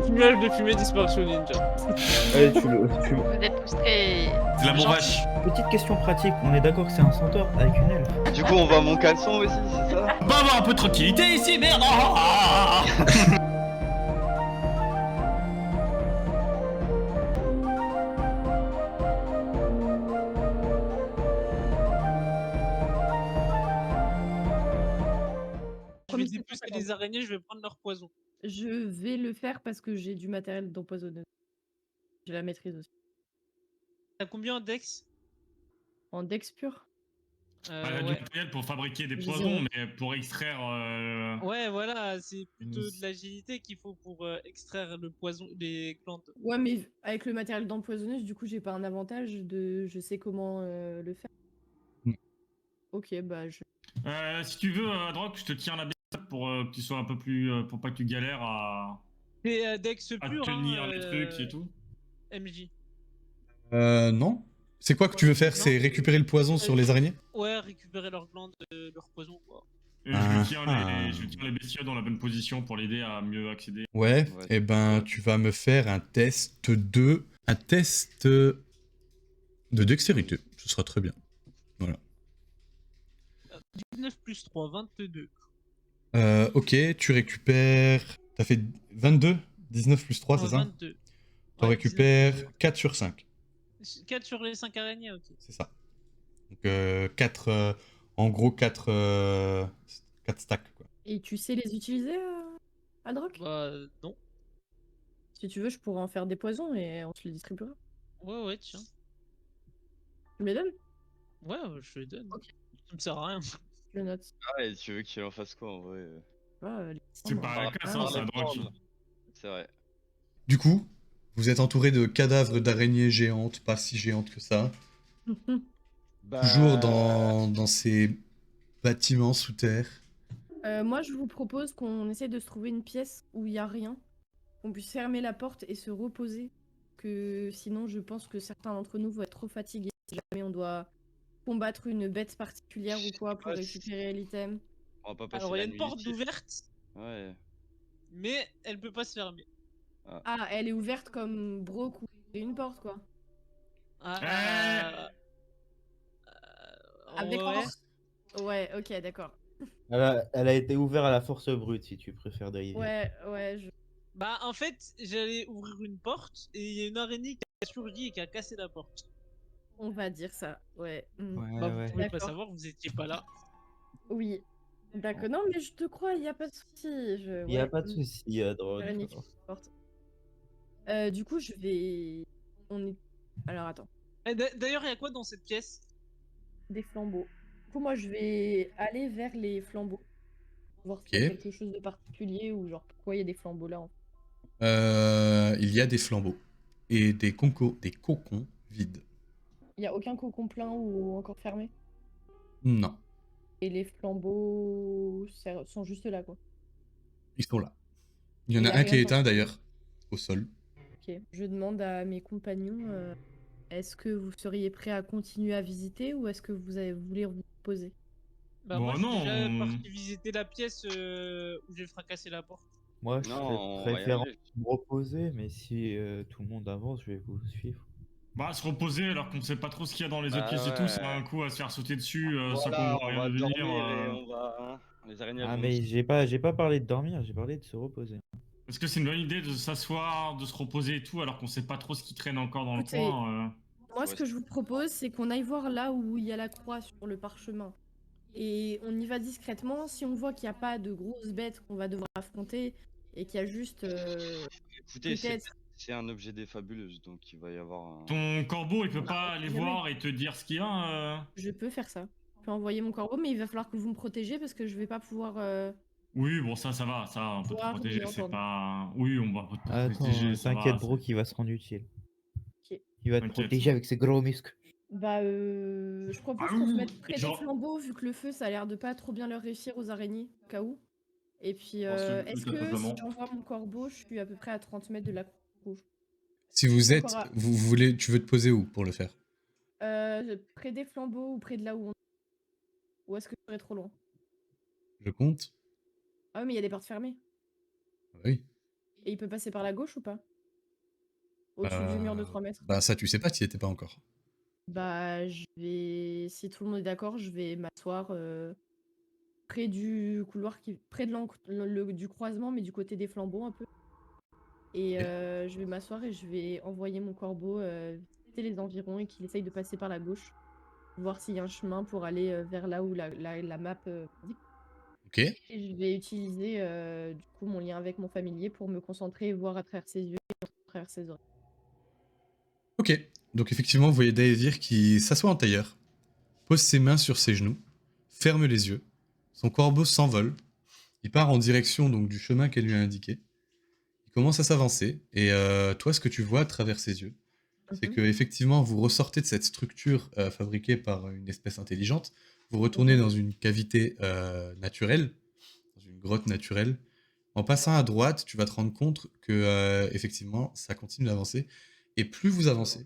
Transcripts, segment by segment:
Nuage de fumée, disparition ninja. Allez, Vous êtes tous très... C'est la vache. Petite question pratique, on est d'accord que c'est un centaure avec une elfe. Du coup, on voit mon caleçon aussi, c'est ça? On va avoir un peu de tranquillité ici, merde. Ah, ah, ah. Je vais dépecer les araignées, je vais prendre leur poison. Je vais le faire parce que j'ai du matériel d'empoisonneuse. J'ai la maîtrise aussi. T'as combien en dex? En dex pur? Bah, du Ouais. matériel pour fabriquer des Je poisons, sais. mais pour extraire. Ouais, voilà, c'est plutôt de l'agilité qu'il faut pour extraire le poison, les plantes. Ouais, mais avec le matériel d'empoisonneuse, du coup, j'ai pas un avantage de. Je sais comment le faire. Ok, bah je. Si tu veux, Droc, je te tiens la bise pour que tu sois un peu plus. Pour pas que tu galères à C'est dex pur, tenir les trucs et tout. MJ. Non. C'est quoi que tu veux faire? C'est récupérer le poison sur les araignées? Ouais, récupérer leurs glandes, leur poison, quoi. Et je tiens les bestioles dans la bonne position pour l'aider à mieux accéder. Ouais, Ouais. et ben tu vas me faire un test de... Un test de dextérité. Ce sera très bien. Voilà. 19 plus 3, 22. Ok, tu récupères... T'as fait 22? 19 plus 3, c'est ça? 22. Tu récupères 4 sur 5. 4 sur les 5 araignées, ok. C'est ça. Donc 4... en gros 4 stacks, quoi. Et tu sais les utiliser, Adroc? Bah, non. Si tu veux, je pourrais en faire des poisons et on te les distribuera. Ouais, tiens. Tu me les donnes? Ouais, je les donne. Ok. Ça me sert à rien. Je le note. Ah, et tu veux qu'il en fasse quoi en vrai? C'est pas à la casse, hein, c'est un Droc. C'est vrai. Du coup, vous êtes entouré de cadavres d'araignées géantes, pas si géantes que ça. Toujours dans ces bâtiments sous terre. Moi, je vous propose qu'on essaie de se trouver une pièce où il n'y a rien. Qu'on puisse fermer la porte et se reposer. Que sinon, je pense que certains d'entre nous vont être trop fatigués si jamais on doit combattre une bête particulière ou quoi pour récupérer l'item. On va pas passer Alors, il y la a une nuit porte ici. d'ouverte, Ouais. mais elle peut pas se fermer. Ah, elle est ouverte comme Brock ou une porte, quoi. Ah, Avec ouais. Ouais, ok, d'accord. Elle a été ouverte à la force brute, si tu préfères d'ailleurs. Ouais, Bah, en fait, j'allais ouvrir une porte et il y a une araignée qui a surgi et qui a cassé la porte. on va dire ça, ouais. Bah, vous pouvez pas D'accord. savoir, vous étiez pas là. Oui. D'accord, non, mais je te crois, il n'y a pas de souci. Il n'y a pas de souci, Drogue. Araignée qui porte. Du coup, je vais... On est... Alors, attends. D'ailleurs, il y a quoi dans cette pièce? Des flambeaux. Du coup, moi, je vais aller vers les flambeaux. Voir s'il y a quelque chose de particulier ou genre pourquoi il y a des flambeaux là. Il y a des flambeaux et des cocons vides. Il n'y a aucun cocon plein ou encore fermé? Non, Et les flambeaux sont juste là, quoi. ils sont là. Il y en Il y a a un qui est rien éteint d'ailleurs, au sol. Ok. Je demande à mes compagnons, est-ce que vous seriez prêts à continuer à visiter ou est-ce que vous voulez vous poser? Bah, Bon, moi, je suis non, déjà on- parti visiter la pièce où j'ai fracassé la porte. Moi, je Non, on va y préfère aller. me reposer, mais si tout le monde avance, je vais vous suivre. Bah, se reposer alors qu'on sait pas trop ce qu'il y a dans les autres Bah pièces et tout, ça a ouais. un coup à se faire sauter dessus sans Voilà, qu'on voit on rien va de venir. dormir et on va... hein, les araignées Ah, vont mais nous- j'ai pas parlé de dormir, j'ai parlé de se reposer. Est-ce que c'est une bonne idée de s'asseoir, de se reposer et tout, alors qu'on sait pas trop ce qui traîne encore dans le Écoutez, coin Moi, ce que je vous propose, c'est qu'on aille voir là où il y a la croix sur le parchemin. Et on y va discrètement. Si on voit qu'il n'y a pas de grosses bêtes qu'on va devoir affronter et qu'il y a juste Écoutez, peut-être... c'est un objet des fabuleuses, donc il va y avoir un... Ton corbeau, il peut pas aller jamais. voir et te dire ce qu'il y a Je peux faire ça. Je peux envoyer mon corbeau, mais il va falloir que vous me protégiez parce que je vais pas pouvoir... Oui, bon, ça va, ça, on peut te Voir protéger, ni c'est entendre. pas... Oui, on va te Attends, protéger, ça va. t'inquiète, Brook, il va se rendre utile. Ok. Il va te T'inquiète. protéger avec ses gros muscles. Bah, je propose Ah qu'on se oui, mette près des genre- flambeaux vu que le feu, ça a l'air de pas trop bien leur réussir aux araignées, au cas où. Et puis, Parce que- est-ce tout que si simplement. j'envoie mon corbeau, je suis à peu près à 30 mètres de la croix rouge? Si vous êtes, Encore à- vous voulez, tu veux te poser où pour le faire? Près des flambeaux ou près de là où on... Ou est-ce que je serais trop loin? Je compte. Ah oui, mais il y a des portes fermées. Oui. Et il peut passer par la gauche ou pas? Au-dessus du mur de 3 mètres? Bah ça, tu sais pas, tu y étais pas encore. Bah, je vais si tout le monde est d'accord, je vais m'asseoir, près du couloir près de du croisement, mais du côté des flambeaux un peu. Et Ok. je vais m'asseoir et je vais envoyer mon corbeau, visiter les environs et qu'il essaye de passer par la gauche. Voir s'il y a un chemin pour aller, vers là où la map, indique. Ok. Et je vais utiliser, du coup, mon lien avec mon familier pour me concentrer et voir à travers ses yeux et à travers ses oreilles. Ok. Donc effectivement, vous voyez Daevir qui s'assoit en tailleur, pose ses mains sur ses genoux, ferme les yeux. Son corbeau s'envole. Il part en direction donc du chemin qu'elle lui a indiqué. Il commence à s'avancer. Et toi, ce que tu vois à travers ses yeux, c'est Mmh. que effectivement, vous ressortez de cette structure fabriquée par une espèce intelligente. Vous retournez dans une cavité naturelle, dans une grotte naturelle. En passant à droite, tu vas te rendre compte que effectivement, ça continue d'avancer. Et plus vous avancez,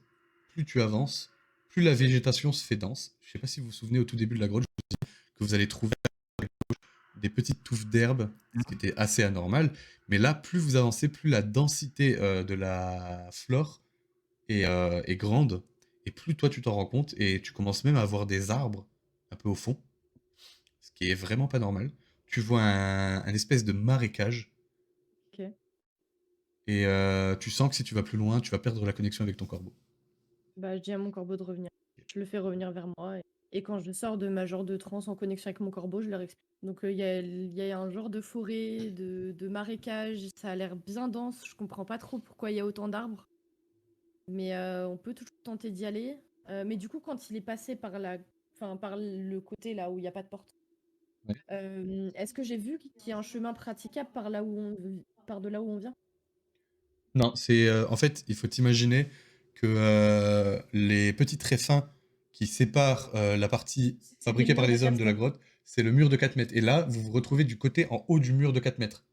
plus tu avances, plus la végétation se fait dense. Je ne sais pas si vous vous souvenez au tout début de la grotte, je vous dis que vous allez trouver des petites touffes d'herbe, ce qui était assez anormal. Mais là, plus vous avancez, plus la densité de la flore est grande. Et plus toi, tu t'en rends compte. Et tu commences même à avoir des arbres un peu au fond, ce qui est vraiment pas normal. Tu vois un espèce de marécage. OK. Et tu sens que si tu vas plus loin, tu vas perdre la connexion avec ton corbeau. Bah, je dis à mon corbeau de revenir. Je le fais revenir vers moi et quand je sors de ma genre de transe en connexion avec mon corbeau, je leur explique. Donc il y a un genre de forêt, de marécage, ça a l'air bien dense, je comprends pas trop pourquoi il y a autant d'arbres. Mais on peut toujours tenter d'y aller. Mais du coup, quand il est passé par le côté là où il y a pas de porte, Ouais. est-ce que j'ai vu qu'il y a un chemin praticable par de là où on vient? Non, c'est en fait, il faut imaginer que les petits traits qui séparent la partie C'est des fabriquée par murs de les hommes de la 4 mètres. grotte, c'est le mur de 4 mètres. Et là, vous vous retrouvez du côté en haut du mur de 4 mètres.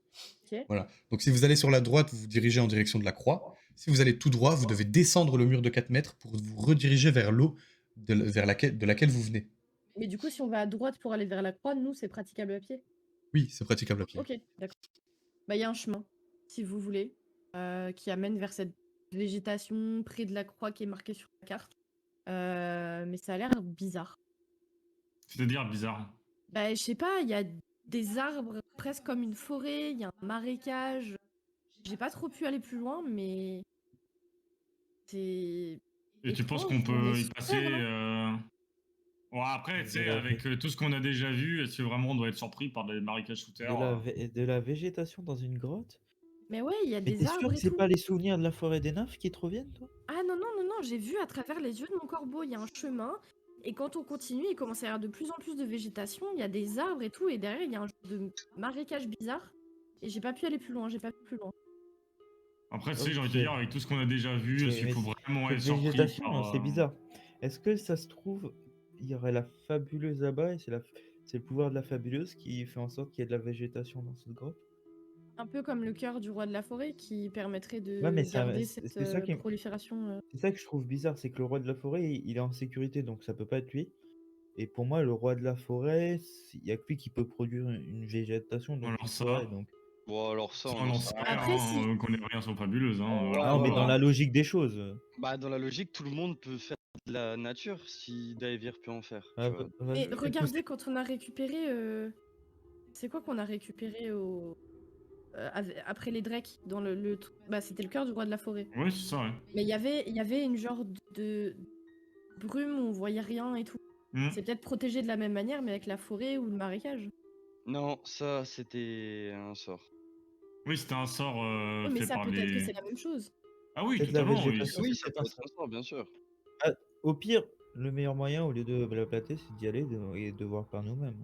OK. Voilà. Donc si vous allez sur la droite, vous vous dirigez en direction de la croix. Si vous allez tout droit, vous devez descendre le mur de 4 mètres pour vous rediriger vers l'eau de laquelle vous venez. Mais du coup, si on va à droite pour aller vers la croix, nous, c'est praticable à pied? Oui, c'est praticable à pied. OK, d'accord. Bah, il y a un chemin, si vous voulez, qui amène vers cette végétation près de la croix qui est marquée sur la carte. Mais ça a l'air bizarre. C'est-à-dire bizarre. Bah, je sais pas, il y a des arbres presque comme une forêt, il y a un marécage. J'ai pas trop pu aller plus loin, mais c'est Et tu penses étrange, qu'on on est peut y sur passer Terre, non? Bon, après, tu sais, De la avec tout ce qu'on a déjà vu, est-ce que vraiment on doit être surpris par des marécages sous terre de la végétation dans une grotte? Mais ouais, il y a Mais des t'es sûr arbres que et c'est tout. pas les souvenirs de la forêt des nymphes qui te reviennent, toi? Ah non, non, non, non, j'ai vu à travers les yeux de mon corbeau, il y a un chemin. Et quand on continue, il commence à y avoir de plus en plus de végétation. Il y a des arbres et tout. Et derrière, il y a un genre de marécage bizarre. Et j'ai pas pu aller plus loin, j'ai pas pu plus loin. Après, tu sais, j'ai envie de Ok. te dire, avec tout ce qu'on a déjà vu, est-ce qu'il Mais faut vraiment cette être surpris végétation, par. c'est bizarre. Est-ce que ça se trouve, il y aurait la fabuleuse là-bas et c'est le pouvoir de la fabuleuse qui fait en sorte qu'il y ait de la végétation dans cette grotte? Un peu comme le cœur du roi de la forêt qui permettrait Ouais, mais de garder cette c'est ça prolifération. c'est ça que je trouve bizarre, c'est que le roi de la forêt, il est en sécurité, donc ça peut pas être lui. Et pour moi, le roi de la forêt, il y a que lui qui peut produire une végétation, donc Alors une ça, forêt. Donc... Bon, alors ça, ça, on on n'en n'en sait sait rien. rien, Après, hein, si. on connaît rien sur Fabuleuse. Hein, Ouais, Ah, mais dans voilà. la logique des choses. Bah, dans la logique, tout le monde peut faire de la nature si Daevir peut en faire. Ah, Tu vois. Mais vas-y, fais regardez, pousser. quand on a récupéré. C'est quoi qu'on a récupéré après les Drakes dans Bah, c'était le cœur du roi de la forêt. Oui, c'est ça, ouais. Mais il y avait une genre de brume où on voyait rien et tout. Hmm. C'est peut-être protégé de la même manière, mais avec la forêt ou le marécage. Non, ça, c'était un sort. Oui, c'était un sort Oui, mais fait ça, par peut-être que les. c'est la même chose. Ah oui, Peut-être la totalement, oui. végétation, Oui, c'est ça peut-être peut un être sort. un sort, bien sûr. Ah, au pire, le meilleur moyen, au lieu de la plater, c'est d'y aller et de voir par nous-mêmes.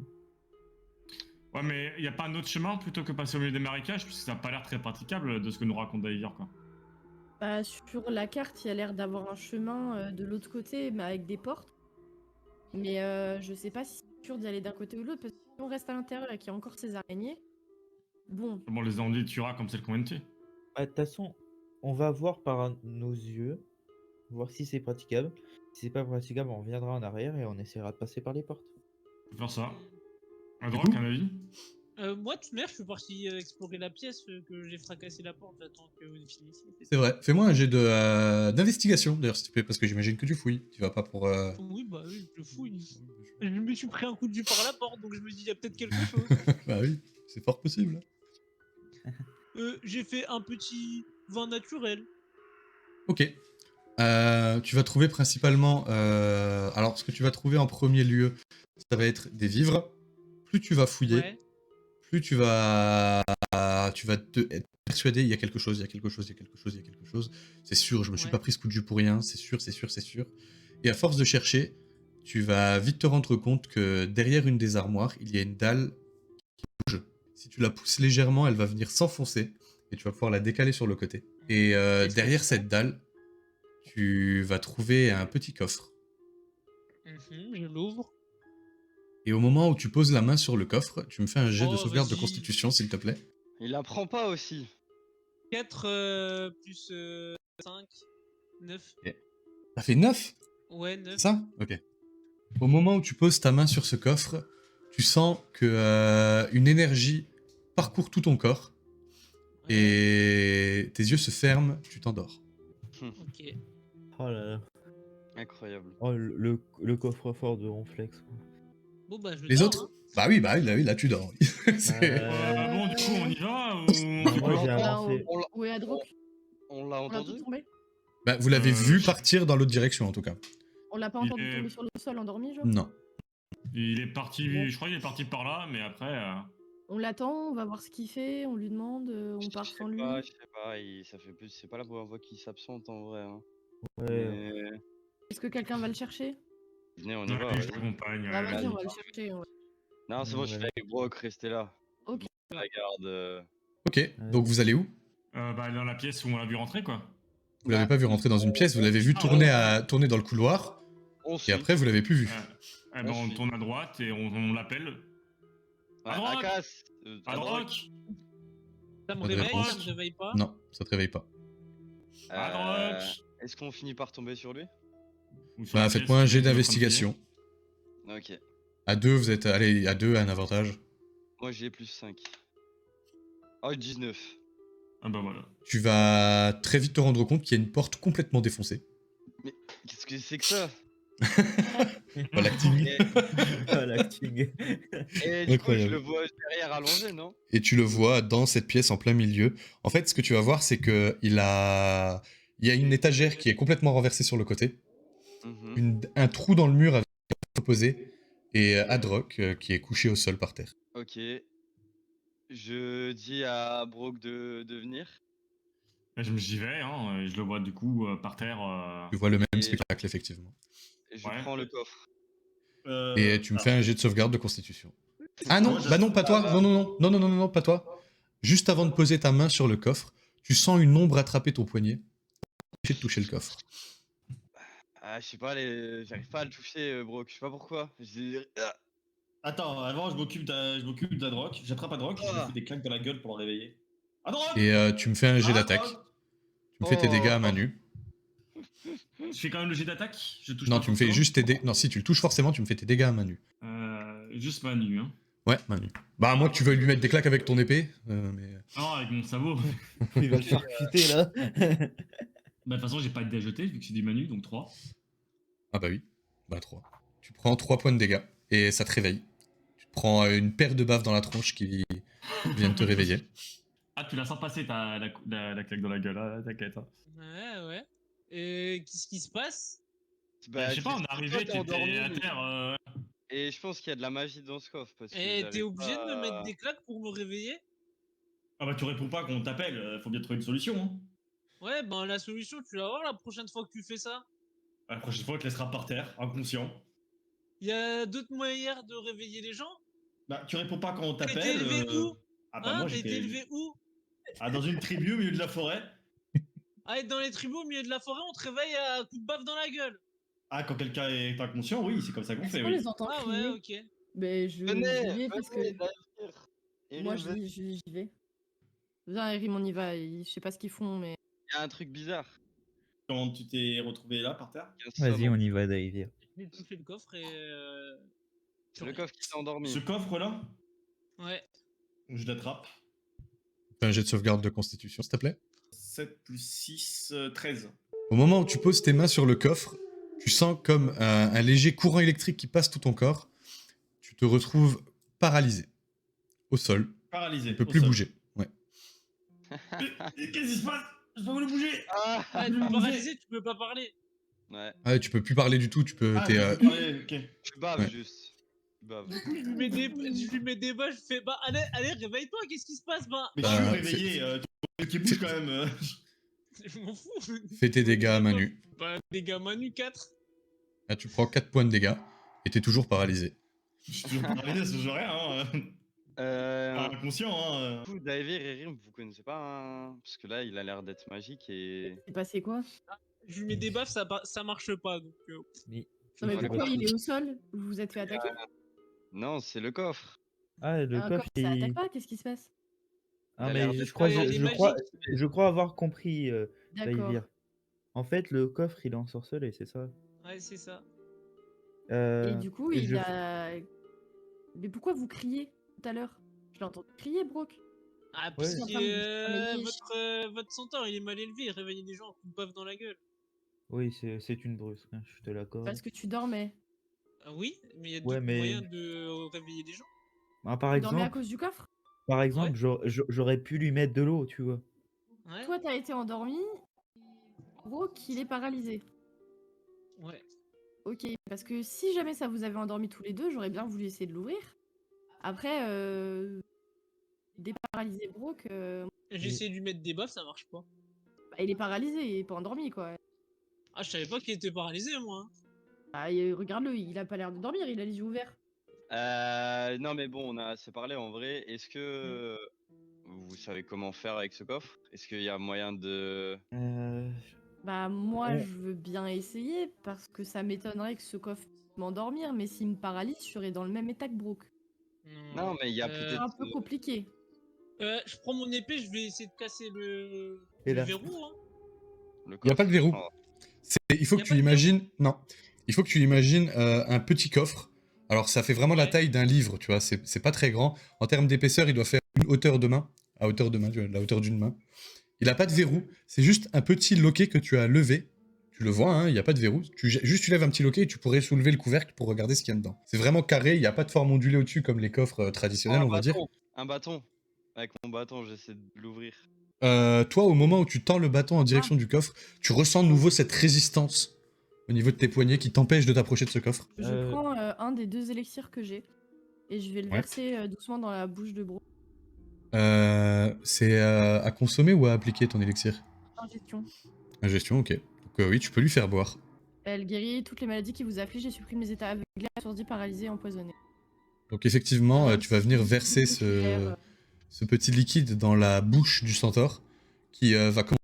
Ouais, mais il n'y a pas un autre chemin plutôt que passer au milieu des marécages, parce que ça n'a pas l'air très praticable de ce que nous raconte Daevir, quoi. Bah, sur la carte, il y a l'air d'avoir un chemin de l'autre côté, mais avec des portes. Mais je sais pas si c'est sûr d'y aller d'un côté ou de l'autre, parce que si on reste à l'intérieur et qu'il y a encore ces araignées, bon, Bon, les ennuis tuera comme celle qu'on vient de tuer. De toute façon, on va voir par nos yeux, voir si c'est praticable. Si c'est pas praticable, on reviendra en arrière et on essaiera de passer par les portes. On peut faire ça. Un Du drogue, coup un avis Moi, de toute manière, je suis parti explorer la pièce que j'ai fracassé la porte. J'attends que vous finissiez. C'est vrai. Fais-moi un jet d'investigation, d'ailleurs, s'il te plaît, parce que j'imagine que tu fouilles. Tu vas pas pour... Oui, bah oui, je fouille. Je me suis pris un coup de vue par la porte, donc je me dis, il y a peut-être quelque chose. Bah oui, c'est fort possible. J'ai fait un petit vin naturel. Ok. Tu vas trouver principalement... Alors, ce que tu vas trouver en premier lieu, ça va être des vivres. Plus tu vas fouiller, Ouais. plus tu vas être persuadé, il y a quelque chose, il y a quelque chose, il y a quelque chose, il y a quelque chose. C'est sûr, je me suis Ouais. pas pris ce coup de jus pour rien, c'est sûr, c'est sûr, c'est sûr. Et à force de chercher, tu vas vite te rendre compte que derrière une des armoires, il y a une dalle qui bouge. Si tu la pousses légèrement, elle va venir s'enfoncer et tu vas pouvoir la décaler sur le côté. Et Qu'est-ce que derrière je cette dalle, tu vas trouver un petit coffre. Je l'ouvre. Et au moment où tu poses la main sur le coffre, tu me fais un jet de Oh, sauvegarde de vas-y. constitution, s'il te plaît. Il apprend pas aussi. 4 plus 5, 9. Ça fait 9, Ouais, 9. c'est ça? Ok. Au moment où tu poses ta main sur ce coffre, tu sens que une énergie parcourt tout ton corps et tes yeux se ferment, tu t'endors. Ok. Oh là là. Incroyable. Oh, le coffre-fort de Ronflex. Quoi. Bon, bah, je Les dors, autres? hein. Bah oui, là tu dors. C'est- Bon, du coup, on y va ou on Bah, fait moi quoi j'ai Là, avancé. Où est Adroc? On l'a On l'a tout entendu? tombé? Bah, vous l'avez vu je- partir dans l'autre direction en tout cas. On l'a pas Il entendu est- tomber sur le sol endormi, genre? Non. Il est parti, Bon. je crois qu'il est parti par là, mais après. On l'attend, on va voir ce qu'il fait, on lui demande, on part sans lui. Je sais pas, ça fait plus. C'est pas la première fois qu'il s'absente en vrai. Hein. Ouais. Mais... Est-ce que quelqu'un va le chercher? Venez, on y Ouais, va. je vas-y. t'accompagne. Bah ouais. vas-y, on va le chercher. Ouais. Non, c'est bon, je Ouais. fais avec Brock, restez là. Ok. La garde. Ok, donc vous allez où? Bah, dans la pièce où on l'a vu rentrer, quoi. Vous l'avez pas vu rentrer dans une pièce, vous l'avez vu tourner dans le couloir, On et suit. après vous l'avez plus vu. Eh ben, On on suit. tourne à droite et on l'appelle. Ouais, À droite. Akas, À à droite. droite. Ça me Pas de réveille, réponse. ça me réveille pas. Non, ça te réveille pas. À droite. Est-ce qu'on finit par tomber sur lui? Ou sur Bah la faites-moi un pièce jet où il est en train de d'investigation. Ok. À deux, vous êtes... Allez, à deux, un avantage. Moi j'ai plus 5. Oh, 19. fouiller. Ah bah voilà. Tu vas très vite te rendre compte qu'il y a une porte complètement défoncée. Qu'est-ce que c'est que ça? Oh, l'acting. Ah, l'acting. Et du coup, je Incroyable. le vois derrière allongé, non? Et tu le vois dans cette pièce en plein milieu. En fait, ce que tu vas voir, c'est que il y a une étagère qui est complètement renversée sur le côté, Mhm. un trou dans le mur avec un coffre posé, et Hadrock qui est couché au sol par terre. Ok. Je dis à Brock de venir. J'y vais, hein, et je le vois du coup par terre. Tu vois le même Et- spectacle, effectivement. Et je Ouais. prends le coffre. Et tu me fais un jet de sauvegarde de constitution. Ah non, Moi, je- bah non, pas toi. Non, non, non, non, non, non, non, pas toi. Juste avant de poser ta main sur le coffre, tu sens une ombre attraper ton poignet. J'ai de toucher le coffre. Ah, je sais pas, j'arrive pas à le toucher, Brock. Je sais pas pourquoi. Ah, Attends, avant, je m'occupe d'Adrock. J'attrape Adrock, je lui fais des claques dans la gueule pour le réveiller. Adrock! Et tu me fais un jet d'attaque. Tu me fais tes dégâts à main nue. Je fais quand même le jet d'attaque. Je touche Non, pas tu me fais forcément. juste tes dégâts. Non, si tu le touches forcément, tu me fais tes dégâts à main nue. Juste ma nue, hein. Ouais, main nue. Bah, à moins que tu veuilles lui mettre des claques avec ton épée. Mais... Non, avec mon sabot. Il va le faire quitter là. Bah, de toute façon, j'ai pas de dé à jeter vu que c'est des manu, donc 3. Ah bah oui. Bah 3. Tu prends 3 points de dégâts et ça te réveille. Tu te prends une paire de baffes dans la tronche qui vient de te réveiller. Ah, tu la sens passer la claque dans la gueule, hein, t'inquiète. Hein. Ouais. Et qu'est-ce qui se passe? Je sais pas, on est arrivé, t'es endormi, t'étais à terre. Et je pense qu'il y a de la magie dans ce coffre. Parce que Et t'es j'arrive obligé de me pas mettre à- des claques pour me réveiller? Ah bah tu réponds pas quand on t'appelle, faut bien trouver une solution. Hein. Ouais, ben la solution, tu vas voir la prochaine fois que tu fais ça. La prochaine fois, on te laissera par terre, inconscient. Il y a d'autres moyens de réveiller les gens? Bah tu réponds pas quand on T'es t'appelle. élevé où? Ah bah Hein? moi T'as été j'étais élevé où? ah, dans une tribu au milieu de la forêt. Ah, être dans les tribus au milieu de la forêt, on te réveille à coups de baffe dans la gueule. Ah, quand quelqu'un est inconscient, oui, c'est comme ça qu'on Est-ce fait, qu'on oui. les entend Ah crier? ouais, ok. Mais j'y vais parce que moi j'y vais. Viens, Erim, on y va. Je sais pas ce qu'ils font, mais Il y a un truc bizarre. Quand tu t'es retrouvé là par terre. Il y a un Vas-y, sabre. on y va, Dave. J'ai touché le coffre et. C'est le coffre qui s'est endormi. Ce coffre là, Ouais. Je l'attrape. Fais un jet de sauvegarde de constitution, s'il te plaît. 7 plus 6, 13. Au moment où tu poses tes mains sur le coffre, tu sens comme un léger courant électrique qui passe tout ton corps. Tu te retrouves paralysé, au sol. Paralysé. Tu peux au plus sol. bouger. Ouais. Qu'est-ce qui se passe? Je peux pas bouger. Ah Ah, tu es paralysé, tu peux pas parler. Ouais, Ah, tu peux plus parler du tout. Tu peux. Ah, t'es, ouais, ok. tu baves Ouais. juste. Tu baves. Je lui mets des balles, je fais bah allez, réveille-toi, qu'est-ce qui se passe bah Mais je suis Bah, réveillé, qui bouge quand même. Je m'en fous. fais tes dégâts à main nue. Bah dégâts Manu 4. Là, tu prends 4 points de dégâts et t'es toujours paralysé. Je suis toujours paralysé, ça change rien. Hein. Inconscient. Hein. Du coup, Davy et Rim, vous connaissez pas hein. Parce que là, il a l'air d'être magique et. C'est passé quoi? Je lui mets des baffes, ça marche pas donc. Ni- Non, mais Ouais, pourquoi le il est au sol? Vous vous êtes fait attaquer? Non, c'est le coffre. Ah, le Un coffre, coffre, ça attaque pas? Qu'est-ce qui se passe? Il Ah, a mais l'air je d'être crois, magique. je, Il est je crois, magique. je crois avoir compris, D'accord. Daivir. En fait, le coffre, il est ensorcelé, c'est ça. Ouais, c'est ça. Et du coup, et il je- a. Mais pourquoi vous criez tout à l'heure? Je l'ai entendu crier, Brock. Ah, parce Ouais. que Mais- votre centaure il est mal élevé, réveiller des gens, coup de baffe dans la gueule. Oui, c'est une brusque, hein, je te l'accorde. Parce que tu dormais. Ah oui, mais il y a Ouais, d'autres mais- moyens de réveiller des gens. Ah, par Tu dormais à exemple, cause du coffre? Ouais. j'aurais pu lui mettre de l'eau, tu vois. Ouais. Toi, t'as été endormi. Brock, il est paralysé. Ouais. Ok, parce que si jamais ça vous avait endormi tous les deux, j'aurais bien voulu essayer de l'ouvrir. Après, déparalyser Brock, J'ai essayé de lui mettre des baffes, ça marche pas. bah, il est paralysé, il est pas endormi quoi. Ah, je savais pas qu'il était paralysé moi. Hein. Bah, regarde-le, il a pas l'air de dormir, il a les yeux ouverts. Non, mais bon, on a assez parlé en vrai. Est-ce que vous savez comment faire avec ce coffre? Est-ce qu'il y a moyen de. Bah, moi, Ouais. je veux bien essayer parce que ça m'étonnerait que ce coffre puisse m'endormir, mais s'il me paralyse, je serai dans le même état que Brook. Non, mais il y a C'est peut-être. un peu compliqué. Je prends mon épée, je vais essayer de casser le Et là. verrou. Hein. Le Il n'y a pas de verrou. Oh. Il faut Y que a tu pas de imagines. Non. Il faut que tu imagines un petit coffre. Alors, ça fait vraiment la Ouais. taille d'un livre, tu vois. C'est pas très grand. En termes d'épaisseur, il doit faire une hauteur de main. À hauteur de main, tu vois, la hauteur d'une main. Il a pas de verrou. C'est juste un petit loquet que tu as levé. Tu le vois, hein, il n'y a pas de verrou. Juste, tu lèves un petit loquet et tu pourrais soulever le couvercle pour regarder ce qu'il y a dedans. C'est vraiment carré. Il n'y a pas de forme ondulée au-dessus comme les coffres traditionnels, Oh, on va dire. Un bâton. Avec mon bâton, j'essaie de l'ouvrir. Toi, au moment où tu tends le bâton en direction du coffre, tu ressens de nouveau cette résistance au niveau de tes poignets qui t'empêche de t'approcher de ce coffre. Je prends un des 2 élixirs que j'ai et je vais le Ouais. verser doucement dans la bouche de Brook. C'est à consommer ou à appliquer ton élixir? Ingestion. Ingestion, ok. Donc oui, tu peux lui faire boire. Elle guérit toutes les maladies qui vous affligent et supprime les états aveuglés, assourdis, paralysés, empoisonnés. Donc effectivement, Ah, tu vas venir verser ce petit liquide dans la bouche du centaure qui va commencer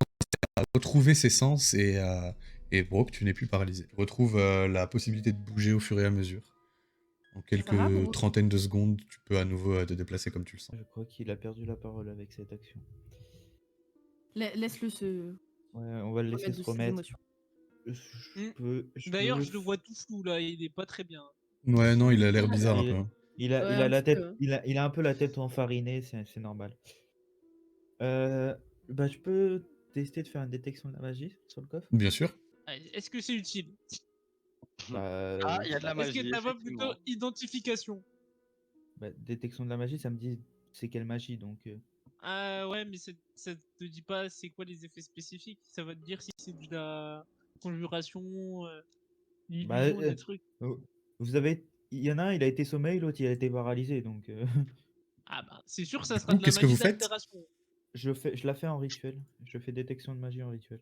à retrouver ses sens et Brock, tu n'es plus paralysé. Tu retrouves la possibilité de bouger au fur et à mesure. En quelques va, Brock? trentaines de secondes, tu peux à nouveau te déplacer comme tu le sens. Je crois qu'il a perdu la parole avec cette action. Laisse-le se Ouais, on va le laisser remettre se de ses remettre. émotions. D'ailleurs, je le vois tout flou là, il est pas très bien. Ouais, non, il a l'air bizarre un Il- peu. Hein. Il a, Ouais, il a un la petit tête, peu, hein. il a un peu la tête enfarinée, c'est normal. Bah, je peux tester de faire une détection de la magie sur le coffre? Bien sûr. Ah, est-ce que c'est utile? Bah, Ah, il y a de la Est-ce magie. que t'as pas effectivement. plutôt identification? bah, détection de la magie, ça me dit c'est quelle magie, donc... Ah ouais, mais ça te dit pas c'est quoi les effets spécifiques. Ça va te dire si c'est de la conjuration, l'illusion, des trucs. Vous avez... Il y en a un, il a été sommeil, l'autre, il a été paralysé, donc... Ah bah, c'est sûr, ça Du sera coup, de la qu'est-ce que magie vous faites? d'altération. Je la fais en rituel. Je fais détection de magie en rituel.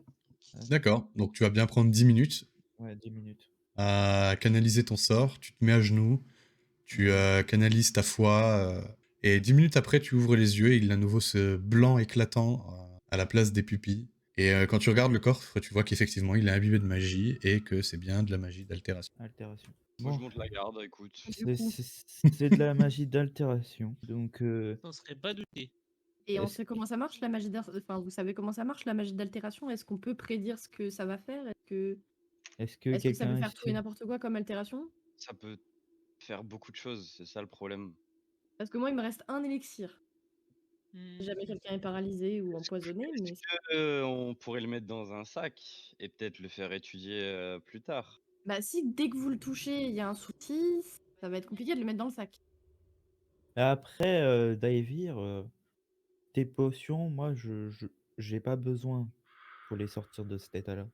D'accord, donc tu vas bien prendre 10 minutes Ouais, 10 minutes. à canaliser ton sort, tu te mets à genoux, tu canalises ta foi, et 10 minutes après, tu ouvres les yeux et il a à nouveau ce blanc éclatant à la place des pupilles. Et quand tu regardes le coffre, tu vois qu'effectivement, il est imbibé de magie et que c'est bien de la magie d'altération. Altération. Moi, Bon, je monte la garde, écoute. c'est de la magie d'altération. Donc, T'en serais pas douté. Et on Est-ce- sait comment ça marche la magie enfin, vous savez comment ça marche la magie d'altération? Est-ce qu'on peut prédire ce que ça va faire? est-ce que Est-ce que ça peut quelqu'un faire tout et ici... n'importe quoi comme altération? Ça peut faire beaucoup de choses, c'est ça le problème. Parce que moi, il me reste un élixir. Hmm. Si jamais quelqu'un est paralysé ou empoisonné, mais On pourrait le mettre dans un sac et peut-être le faire étudier plus tard. bah si dès que vous le touchez, il y a un souci, ça va être compliqué de le mettre dans le sac. Après, Daevir, tes potions, moi, j'ai pas besoin pour les sortir de cet état-là.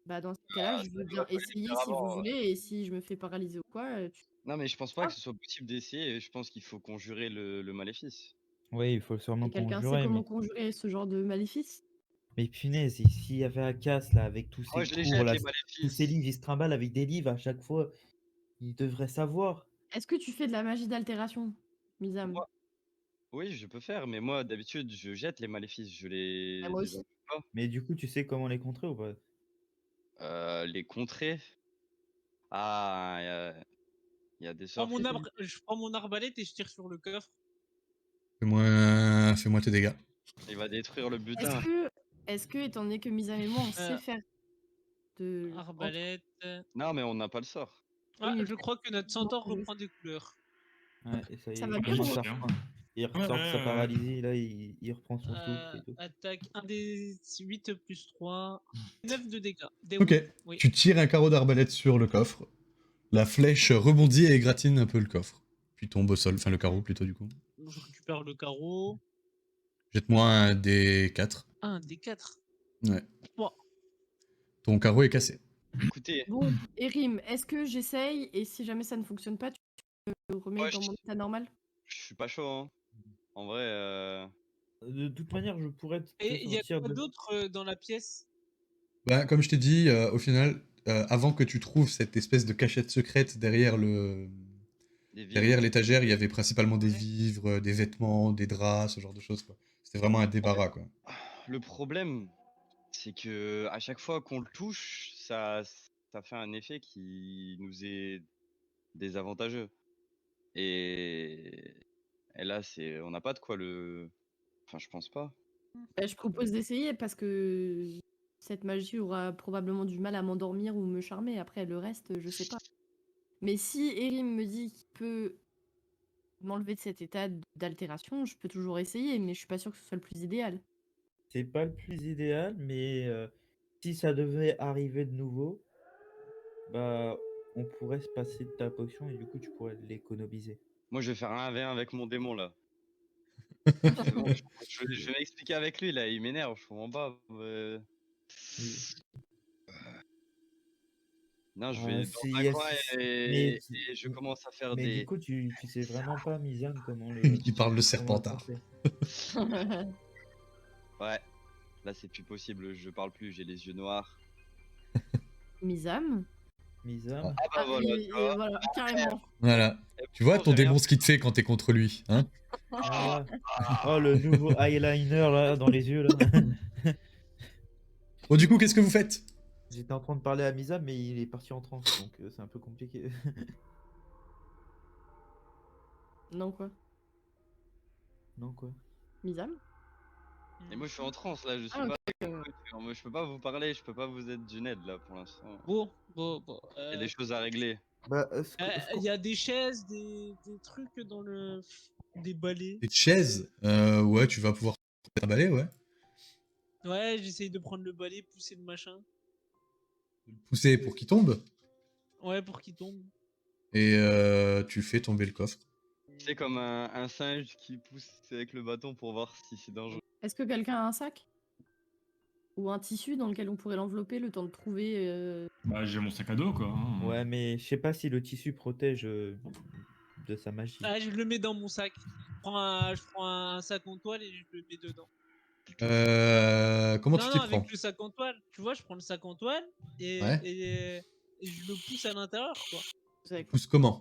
Bah dans ce cas-là, je veux bien essayer si vous voulez, et si je me fais paralyser ou quoi, tu... Non, mais je pense pas Ah. que ce soit possible d'essayer. Je pense qu'il faut conjurer le maléfice. Oui, il faut sûrement Et quelqu'un sait conjurer, comment mais conjurer ce genre de maléfice? punaise, s'il y avait Akas là, avec tous Moi, ses je les cours jette, là, les tous maléfices. ses livres, il se trimballe avec des livres à chaque fois. Il devrait savoir. Est-ce que tu fais de la magie d'altération, Misam? Moi- Oui, je peux faire, mais moi, d'habitude, je jette les maléfices. Je Ah, moi les aussi. emploie pas. Mais du coup, tu sais comment les contrer ou pas? Les contrer. Ah, il y a des Je prends sorts. je prends mon arbalète et je tire sur le coffre. Fais-moi tes dégâts. Il va détruire le butin. Est-ce que, étant donné que Misam et moi, on sait faire de... Arbalète. Non, mais on n'a pas le sort. Ah, mais je crois que notre centaure reprend des couleurs. Ouais, et ça y Ça est, va il bien, commence vous à reprendre. Il ressort de sa paralysie, là, il reprend son souffle et tout. Attaque 1 des 8 plus 3. 9 de dégâts. Des Ok, wounds, oui. tu tires un carreau d'arbalète sur le coffre. La flèche rebondit et égratigne un peu le coffre. Puis tombe au sol, enfin le carreau plutôt du coup. Je récupère le carreau. Jette-moi un des 4. 1 des 4. Ouais. Bon. Ton carreau est cassé. Écoutez, Bon, Erim, est-ce que j'essaye, et si jamais ça ne fonctionne pas, tu me remets Ouais, dans mon état normal? je suis pas chaud, hein. En vrai, De toute manière, je pourrais te Et il y a sortir quoi de... d'autre dans la pièce? Bah, comme je t'ai dit, au final, avant que tu trouves cette espèce de cachette secrète derrière des vivres. derrière l'étagère, il y avait principalement des Ouais. vivres, des vêtements, des draps, ce genre de choses, quoi. C'était vraiment un débarras, quoi. Le problème, c'est que à chaque fois qu'on le touche, ça fait un effet qui nous est désavantageux. Et, et là, on n'a pas de quoi le. Enfin, je pense pas. Bah, je propose d'essayer, parce que cette magie aura probablement du mal à m'endormir ou me charmer. Après, le reste, je sais pas. Mais si Erim me dit qu'il peut m'enlever de cet état d'altération, je peux toujours essayer, mais je suis pas sûre que ce soit le plus idéal. C'est pas le plus idéal, mais si ça devait arriver de nouveau, bah, on pourrait se passer de ta potion et du coup, tu pourrais l'économiser. Moi, je vais faire un 1v1 avec mon démon là. C'est bon, je vais m'expliquer avec lui là, il m'énerve, je comprends pas. Non, je vais dans un coin et je commence à faire Mais des. du coup, tu sais vraiment pas, Misam, comment le. Il parle de comment le Serpentard. porter. Ouais, là c'est plus possible, je parle plus, j'ai les yeux noirs. Misam? Misam. Ah bah voilà, tu vois. voilà, carrément. Voilà. Tu vois ton démon ce qu'il te fait quand t'es contre lui, hein? Ah. Oh, le nouveau eyeliner là, dans les yeux là. Bon, du coup, qu'est-ce que vous faites? J'étais en train de parler à Misam, mais il est parti en transe, donc c'est un peu compliqué. Non, quoi? Non, quoi. Misam? Et moi je suis en transe là, je suis Ah, pas. ok. Moi, je peux pas vous parler, je peux pas vous être d'une aide là pour l'instant. Bon. Il y a des choses à régler. Bah, Il y a des chaises, des trucs dans le. Des balais. Des chaises? Ouais, tu vas pouvoir un balai, ouais. Ouais, j'essaye de prendre le balai, pousser le machin. Pousser pour qu'il tombe. Ouais, pour qu'il tombe. Et tu fais tomber le coffre. C'est comme un singe qui pousse avec le bâton pour voir si c'est dangereux. Est-ce que quelqu'un a un sac? Ou un tissu dans lequel on pourrait l'envelopper le temps de trouver... Bah, j'ai mon sac à dos, quoi. hein. Ouais, mais je sais pas si le tissu protège de sa magie. Ah, je le mets dans mon sac. Je prends un sac en toile et je le mets dedans. Comment tu t'y Non, prends? avec le sac en toile. Tu vois, je prends le sac en toile et, Ouais. et je le pousse à l'intérieur, quoi. Vous savez quoi? Pousse comment?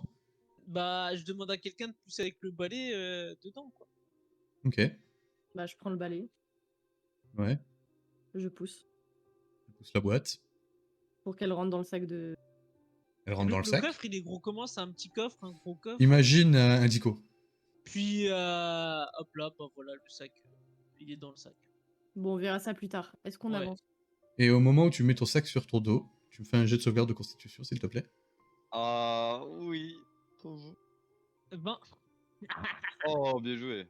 Bah, je demande à quelqu'un de pousser avec le balai dedans, quoi. Ok. Bah, je prends le balai, Ouais. je pousse, Tu pousses la boîte. pour qu'elle rentre dans le sac de... Elle rentre dans le sac. coffre, il est gros comment? C'est un petit coffre, un gros coffre. Imagine un dico. Puis, hop là, bah voilà, le sac, il est dans le sac. Bon, on verra ça plus tard. Est-ce qu'on Ouais. avance? Et au moment où tu mets ton sac sur ton dos, tu me fais un jet de sauvegarde de constitution, s'il te plaît. Ah oui. Ben, Oh, bien joué.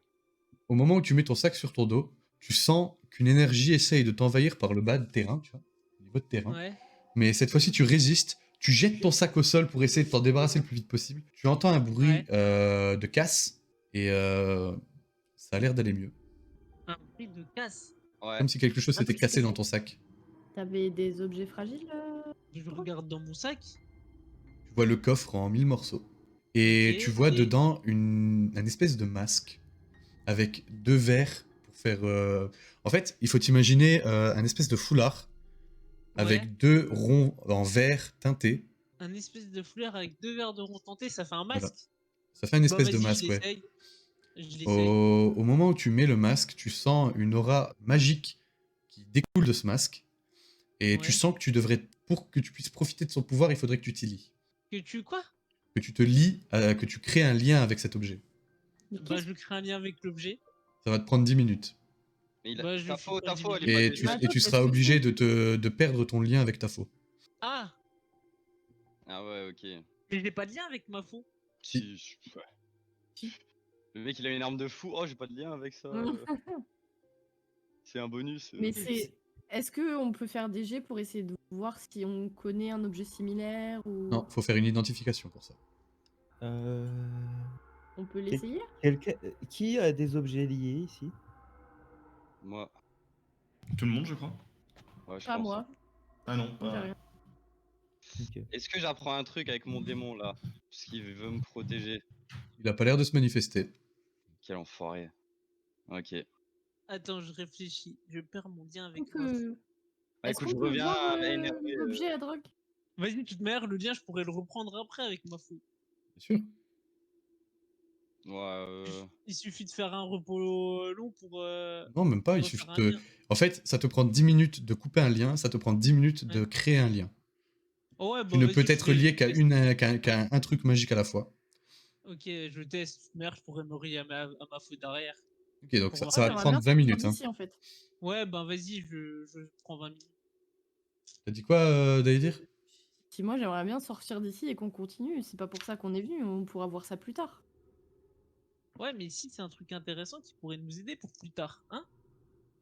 Au moment où tu mets ton sac sur ton dos, tu sens qu'une énergie essaye de t'envahir par le bas de terrain, tu vois, au niveau de terrain. Ouais. Mais cette fois-ci, tu résistes, tu jettes ton sac au sol pour essayer de t'en débarrasser le plus vite possible. Tu entends un bruit de casse et ça a l'air d'aller mieux. Un bruit de casse. Ouais. Comme si quelque chose s'était cassé dans ton sac. T'avais des objets fragiles Je regarde dans mon sac. Tu vois le coffre en 1000 morceaux. Et Ok, tu vois ok. dedans un espèce de masque avec 2 verres pour faire... En fait, il faut t'imaginer un espèce de foulard avec Ouais. 2 ronds en verre teintés. Un espèce de fleur avec 2 verres de rond tenté, ça fait un Voilà. masque. Ça fait une Bah espèce de vas-y, masque, je ouais. l'essaye. Je l'essaye. Au moment où tu mets le masque, tu sens une aura magique qui découle de ce masque. Et tu Ouais. sens que tu devrais, pour que tu puisses profiter de son pouvoir, il faudrait que tu t'y lies. Que tu quoi? Que tu te lies, que tu crées un lien avec cet objet. Mais Bah qu'est-ce- je crée un lien avec l'objet. Ça va te prendre 10 minutes. Mais il Bah, je ta fais faux, pas ta du faux, elle est milieu. pas Et dessus. tu, et tu seras obligé de perdre ton lien avec ta faux. Ah! Ah ouais, ok. Mais j'ai pas de lien avec ma faux. Si, ouais. Le mec il a une arme de fou. Oh, j'ai pas de lien avec ça. C'est un bonus. Mais c'est. Est-ce qu'on peut faire des jets pour essayer de voir si on connaît un objet similaire ou Non, faut faire une identification pour ça. on peut l'essayer? Qui a des objets liés ici? Moi. Tout le monde, je crois. Ouais, je Pas pense. moi. Ah non, Moi, j'ai pas... rien. Ok. Est-ce que j'apprends un truc avec mon démon là? Parce qu'il veut me protéger. Il a pas l'air de se manifester. Quel enfoiré. Ok. Attends, je réfléchis. Je perds mon lien avec Est-ce ma faux. que- Bah Est-ce écoute, qu'on je peut reviens voir énervé. l'objet à drogue? Vas-y, de toute manière, le lien, je pourrais le reprendre après avec ma faux. Bien sûr. Ouais, Il suffit de faire un repos long pour. Non, même pas, il refaire suffit un de... lien. En fait, ça te prend 10 minutes de couper un lien, ça te prend 10 minutes de Ouais. créer un lien. Oh ouais, Qui bah ne vas-y, peut je être fais- lié je qu'à teste. qu'à un truc magique à la fois. Ok, je teste. Merde, je pourrais me relier à ma faux derrière. Ok, donc Pour ça voir. va te J'aimerais prendre bien 20 minutes. sortir Hein. d'ici, en fait. Ouais, ben vas-y, je prends 20 minutes. T'as dit quoi, Daïdir? Si moi j'aimerais bien sortir d'ici et qu'on continue, c'est pas pour ça qu'on est venu, on pourra voir ça plus tard. Ouais, mais si c'est un truc intéressant qui pourrait nous aider pour plus tard, hein?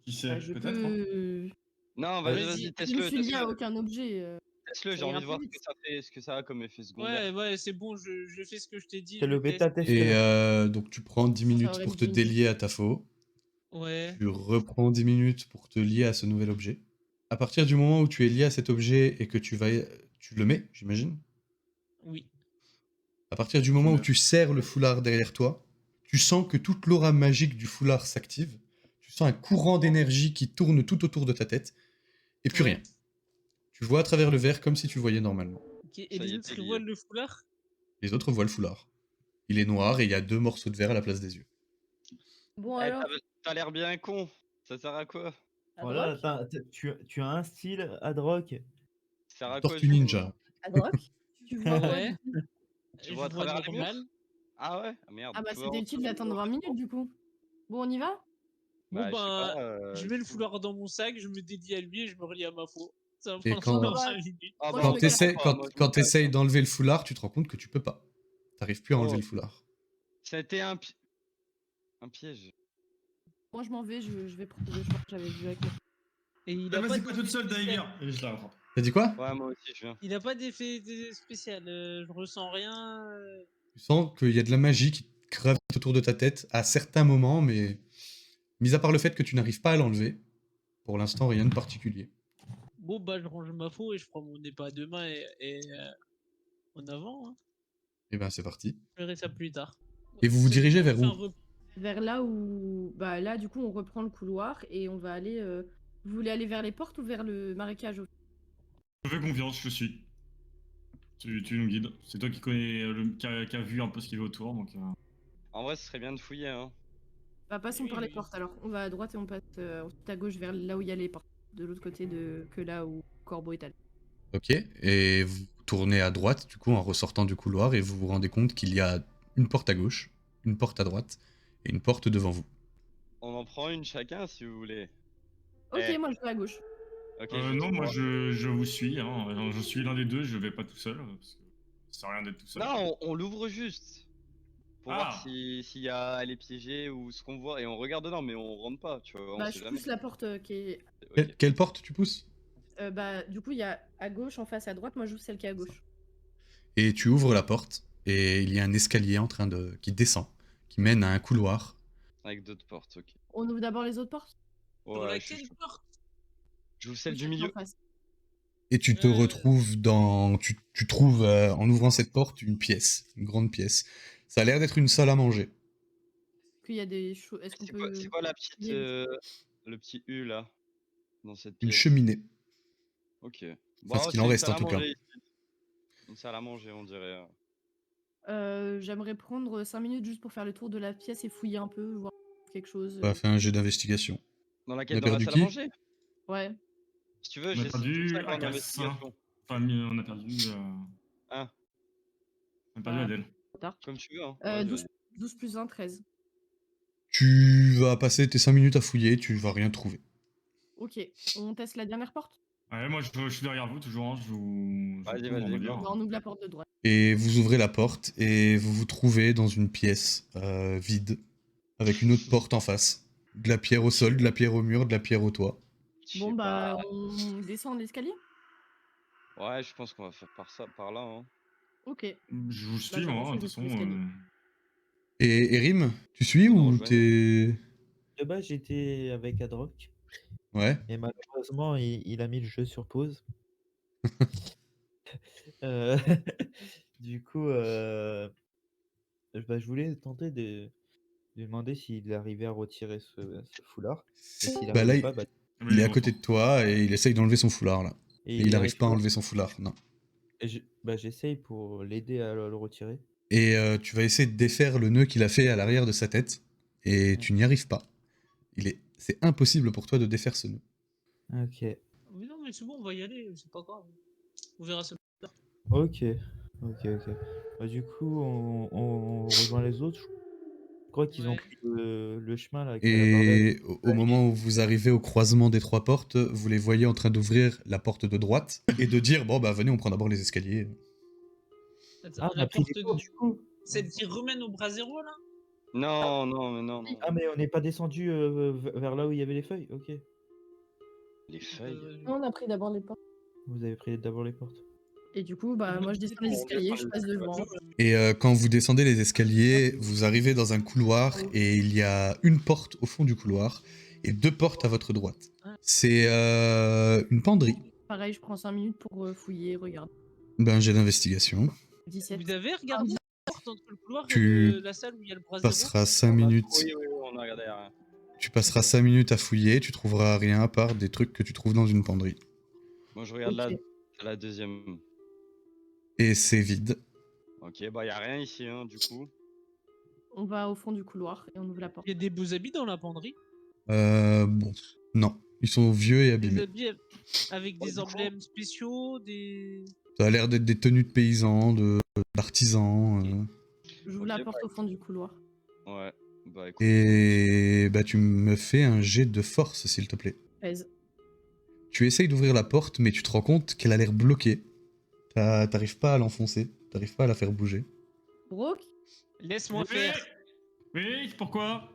Qui sait, Bah, je peut-être. Hein. peux. Non, Vas-y. vas-y, Je me teste-le, suis lié à teste-le. aucun objet. Teste-le, j'ai ça ira envie de voir plus ce que vite. ça fait, ce que ça a comme effet secondaire. Ouais, c'est bon, je fais ce que je t'ai dit. C'est je le teste. bêta testeur. Et donc tu prends 10 Ça minutes aurait pour te diminué. délier à ta faux. Ouais. Tu reprends 10 minutes pour te lier à ce nouvel objet. À partir du moment où tu es lié à cet objet et que tu le mets, j'imagine. Oui. À partir du moment où tu serres le foulard derrière toi, tu sens que toute l'aura magique du foulard s'active. Tu sens un courant d'énergie qui tourne tout autour de ta tête. Et plus Ouais. rien. Tu vois à travers le verre comme si tu voyais normalement. Ok, et Ça y les est, autres, t'es ils lié. voient le foulard? Les autres voient le foulard. Il est noir et il y a 2 morceaux de verre à la place des yeux. Bon Eh, alors, t'as l'air bien con. Ça sert à quoi? à Voilà, drogue tu as un style ad rock. Ça sert à quoi? Tortue je- Ninja. À drogue Tu vois quoi Ouais. du coup? Tu Je vois à vois travers les murs? normal. Ah ouais? Ah merde. Ah bah tu vois c'était en utile dessous, d'attendre 20 minutes du coup. Bon, on y va? Bon, Bah, je sais ben, pas, je mets le foulard dans mon sac, je me dédie à lui et je me relie à ma faux. Ça va Et prendre quand- 5 minutes. Ah Moi, bah, je Quand me on t'essayes comprend pas, moi, je me quand casse, t'essayes hein. d'enlever le foulard, tu te rends compte que tu peux pas. T'arrives plus à enlever Oh. le foulard. C'était un piège. Moi je m'en vais, je vais proposer, je crois que j'avais vu avec moi. Et il Ah, a vas-y, pas d'effet toute seule, spécial. Daïvir. Et je la rattrape. T'as dit quoi? Ouais, moi aussi, je viens. Il a pas d'effet spécial. Je ressens rien. Tu sens qu'il y a de la magie qui gravite autour de ta tête à certains moments, mais mis à part le fait que tu n'arrives pas à l'enlever, pour l'instant rien de particulier. Bon, bah, je range ma faux et je prends mon épée à 2 mains et en avant. Hein. Et ben c'est parti. Je verrai ça plus tard. Et vous vous C'est- dirigez on vers fait un où? Vers là où. Bah là du coup on reprend le couloir et on va aller. Vous voulez aller vers les portes ou vers le marécage? Je fais confiance, je suis. Tu nous guides. C'est toi qui connais, qui a vu un peu ce qu'il y avait autour, donc. En vrai, ce serait bien de fouiller, hein. Bah passons Oui, par les oui. portes alors. On va à droite et on passe ensuite à gauche vers là où il y a les portes. De l'autre côté que là où Corbeau est allé. Ok, et vous tournez à droite, du coup, en ressortant du couloir, et vous vous rendez compte qu'il y a une porte à gauche, une porte à droite, et une porte devant vous. On en prend une chacun si vous voulez. Ok, Eh. moi je vais à gauche. Ok. Non, moi je vous suis. Hein. Je suis l'un des deux, je vais pas tout seul. Parce que ça sert à rien d'être tout seul. Non, on l'ouvre juste. pour Ah. voir s'il y a elle est piégée ou ce qu'on voit et on regarde dedans, mais on rentre pas, tu vois. On Bah, sait je jamais. pousse la porte qui est. Ok. Quelle porte tu pousses? Bah, du coup, il y a à gauche, en face, à droite. Moi, j'ouvre celle qui est à gauche. Et tu ouvres la porte, et il y a un escalier qui descend, qui mène à un couloir. Avec d'autres portes, ok. On ouvre d'abord les autres portes. Sur Ouais, je suis laquelle chaud. porte? J'ouvre celle Ou du celle qui est en milieu. face. Et tu te retrouves dans... Tu trouves, en ouvrant cette porte, une pièce, une grande pièce. Ça a l'air d'être une salle à manger. Qu'il y a des choses. Est-ce qu'on C'est peut. quoi la petite, Il y a le petit U là, dans cette Une pièce? cheminée. Ok. Enfin, ce Bon, qu'il c'est en une reste, salle en à tout cas. manger ici. Une salle à manger, on dirait. J'aimerais prendre 5 minutes juste pour faire le tour de la pièce et fouiller un peu, voir quelque chose. On va faire un jet d'investigation. Dans On laquelle? a Dans la perdu salle à qui? manger? Ouais. Si tu veux, On a j'ai perdu 5 en Akas, hein. investigation. Enfin, on a perdu. Hein, On a perdu Ah. Adèle. comme tu veux. Hein. Vas-y, 12, vas-y. 12 plus 1, 13. Tu vas passer tes 5 minutes à fouiller, tu vas rien trouver. Ok. On teste la dernière porte. Ouais, moi je suis derrière vous toujours. Hein. Je vous Vas-y, couvre, on vas-y, va dire. Bah, on ouvre la porte de droite. Et vous ouvrez la porte, et vous vous trouvez dans une pièce vide, avec une autre porte en face. De la pierre au sol, de la pierre au mur, de la pierre au toit. Je Bon, sais bah, pas. on descend l'escalier. Ouais, je pense qu'on va faire par là. Hein. Ok. Je vous Bah, suis, j'avance moi, et de toute je fais façon. l'escalier. Et Rim, tu suis Vous nous ou rejoignez. t'es... De base, j'étais avec Adrock. Ouais. Et malheureusement, il a mis le jeu sur pause. Euh, Du coup, je voulais tenter de demander s'il arrivait à retirer ce foulard. Et s'il Bah là, n'arrivait pas, bah, il est à côté de toi, et il essaye d'enlever son foulard, là. et Et il y arrive pas à pas. enlever son foulard, non. Et j'essaye pour l'aider à le retirer. Et tu vas essayer de défaire le nœud qu'il a fait à l'arrière de sa tête, et tu n'y arrives pas. C'est impossible pour toi de défaire ce nœud. Ok. Mais non, mais c'est bon, on va y aller, c'est pas grave. On verra ça. Ok. Bah, du coup, on rejoint les autres. Je crois qu'ils ont Ouais. pris le chemin là. qui a la barbelle. Et au moment où vous arrivez au croisement des trois portes, vous les voyez en train d'ouvrir la porte de droite et de dire bon bah venez, on prend d'abord les escaliers. Attends, Ah, on la a pris porte des cours, du coup. celle qui remène au bras zéro là? Non, non. Ah, mais on n'est pas descendu vers là où il y avait les feuilles. Ok. Les feuilles. On a pris d'abord les portes. Vous avez pris d'abord les portes. Et du coup, bah, Je me moi, je disais descends les qu'on escaliers, descend je les passe devant. Et quand vous descendez les escaliers, vous arrivez dans un couloir et il y a une porte au fond du couloir et deux portes à votre droite. C'est une penderie. Pareil, je prends 5 minutes pour fouiller, regarde. Ben j'ai d'investigation. 17. Vous avez regardé la porte entre le couloir Tu et la salle où il y a le bras zéro? Passeras 5 minutes. Oui, on a regardé. Rien. Tu passeras 5 minutes à fouiller, tu trouveras rien à part des trucs que tu trouves dans une penderie. Moi, je regarde Ok. la deuxième. Et c'est vide. Ok, bah, y a rien ici, hein, du coup. On va au fond du couloir et on ouvre la porte. Il y a des beaux habits dans la penderie. Bon, non. Ils sont vieux et Des abîmés. habits avec des du coup- emblèmes spéciaux, des... Ça a l'air d'être des tenues de paysans, d'artisans. J'ouvre Ok, la porte au fond du couloir. Ouais, bah, écoute. Et bah tu me fais un jet de force, s'il te plaît. 13. Tu essayes d'ouvrir la porte, mais tu te rends compte qu'elle a l'air bloquée. T'arrives pas à l'enfoncer, t'arrives pas à la faire bouger. Brooke, Laisse-moi Oui, faire. oui, pourquoi?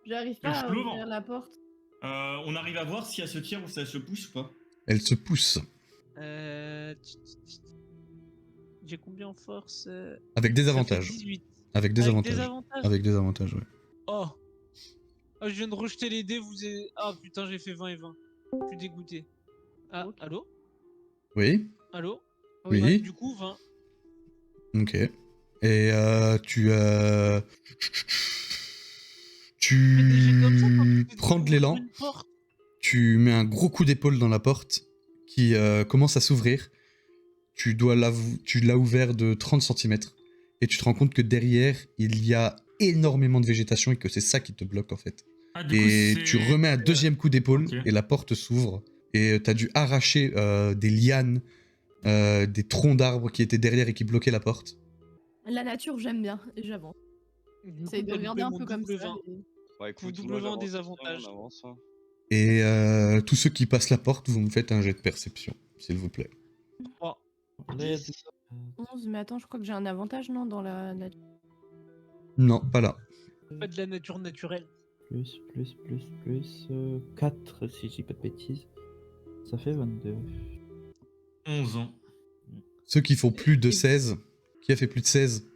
j'arrive pas Je à l'ouvre. ouvrir la porte. On arrive à voir si elle se tire ou si elle se pousse ou pas? Elle se pousse. J'ai combien en force? Avec des Ça fait avantages. 18. Avec des Avec avantages. des avantages. Avec des avantages, ouais. Oh. Ah, je viens de rejeter les dés, Ah putain, j'ai fait 20 et 20. Je suis dégoûté. Ah, allô? Oui. Allô? Oui. Ouais, du coup, 20. Ok. Et tu Mais des jets comme ça, quand tu fais prends de ouvrir l'élan, une porte. tu mets un gros coup d'épaule dans la porte qui commence à s'ouvrir. Tu l'as ouvert de 30 cm et tu te rends compte que derrière, il y a énormément de végétation et que c'est ça qui te bloque en fait. Ah, du coup, Et c'est- tu remets un deuxième coup d'épaule Ok. et la porte s'ouvre. Et t'as dû arracher des lianes, des troncs d'arbres qui étaient derrière et qui bloquaient la porte. La nature, j'aime bien et j'avance. Du coup, J'essaie de t'as regarder loupé un mon peu comme double ça. 20. et- Ouais, écoute, double moi, vent des j'avance aussi, avantages. on avance, hein. Et tous ceux qui passent la porte, vous me faites un jet de perception, s'il vous plaît. 3. Là, il y a 10. 11, mais attends, je crois que j'ai un avantage, non, dans la nature. Non, pas là. Pas de la nature naturelle. Plus 4, si je dis pas de bêtises. Ça fait 22. 11 ans. Ceux qui font plus de 16. Qui a fait plus de 16?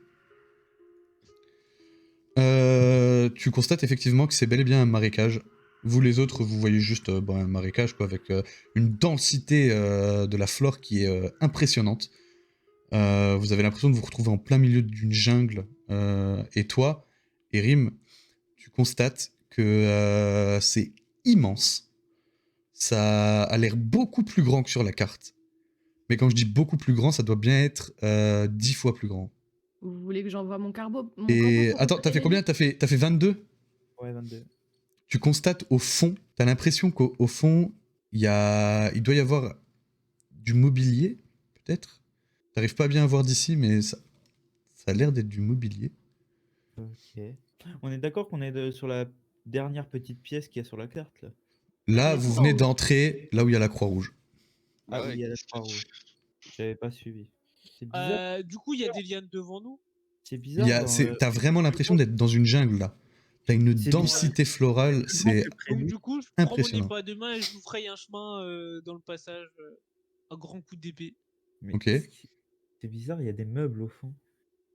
Tu constates effectivement que c'est bel et bien un marécage. Vous les autres, vous voyez juste un marécage quoi, avec une densité de la flore qui est impressionnante. Vous avez l'impression de vous retrouver en plein milieu d'une jungle. Et toi, Erim, tu constates que c'est immense. Ça a l'air beaucoup plus grand que sur la carte. Mais quand je dis beaucoup plus grand, ça doit bien être 10 fois plus grand. Vous voulez que j'envoie mon corbeau Et pour attends, t'as fait combien? T'as fait 22? Ouais, 22. Tu constates au fond, t'as l'impression qu'au fond, il doit y avoir du mobilier, peut-être. T'arrives pas bien à voir d'ici, mais ça a l'air d'être du mobilier. Ok. On est d'accord qu'on est sur la dernière petite pièce qu'il y a sur la carte là. Là, Mais vous non, venez ouais. d'entrer là où il y a la Croix-Rouge. Ah Ouais, oui, il y a la qu'est-ce que croix tu- rouge. J'avais pas suivi. C'est bizarre. Du coup, il y a des lianes devant nous. C'est Il bizarre. y a- c'est- T'as vraiment l'impression d'être dans une jungle, là. T'as une C'est densité florale, c'est Donc prévu. du coup, je prends mon impressionnant. épée à deux mains et je vous fraye un chemin dans le passage à grands coups d'épée. Mais Ok. c'est bizarre, il y a des meubles au fond.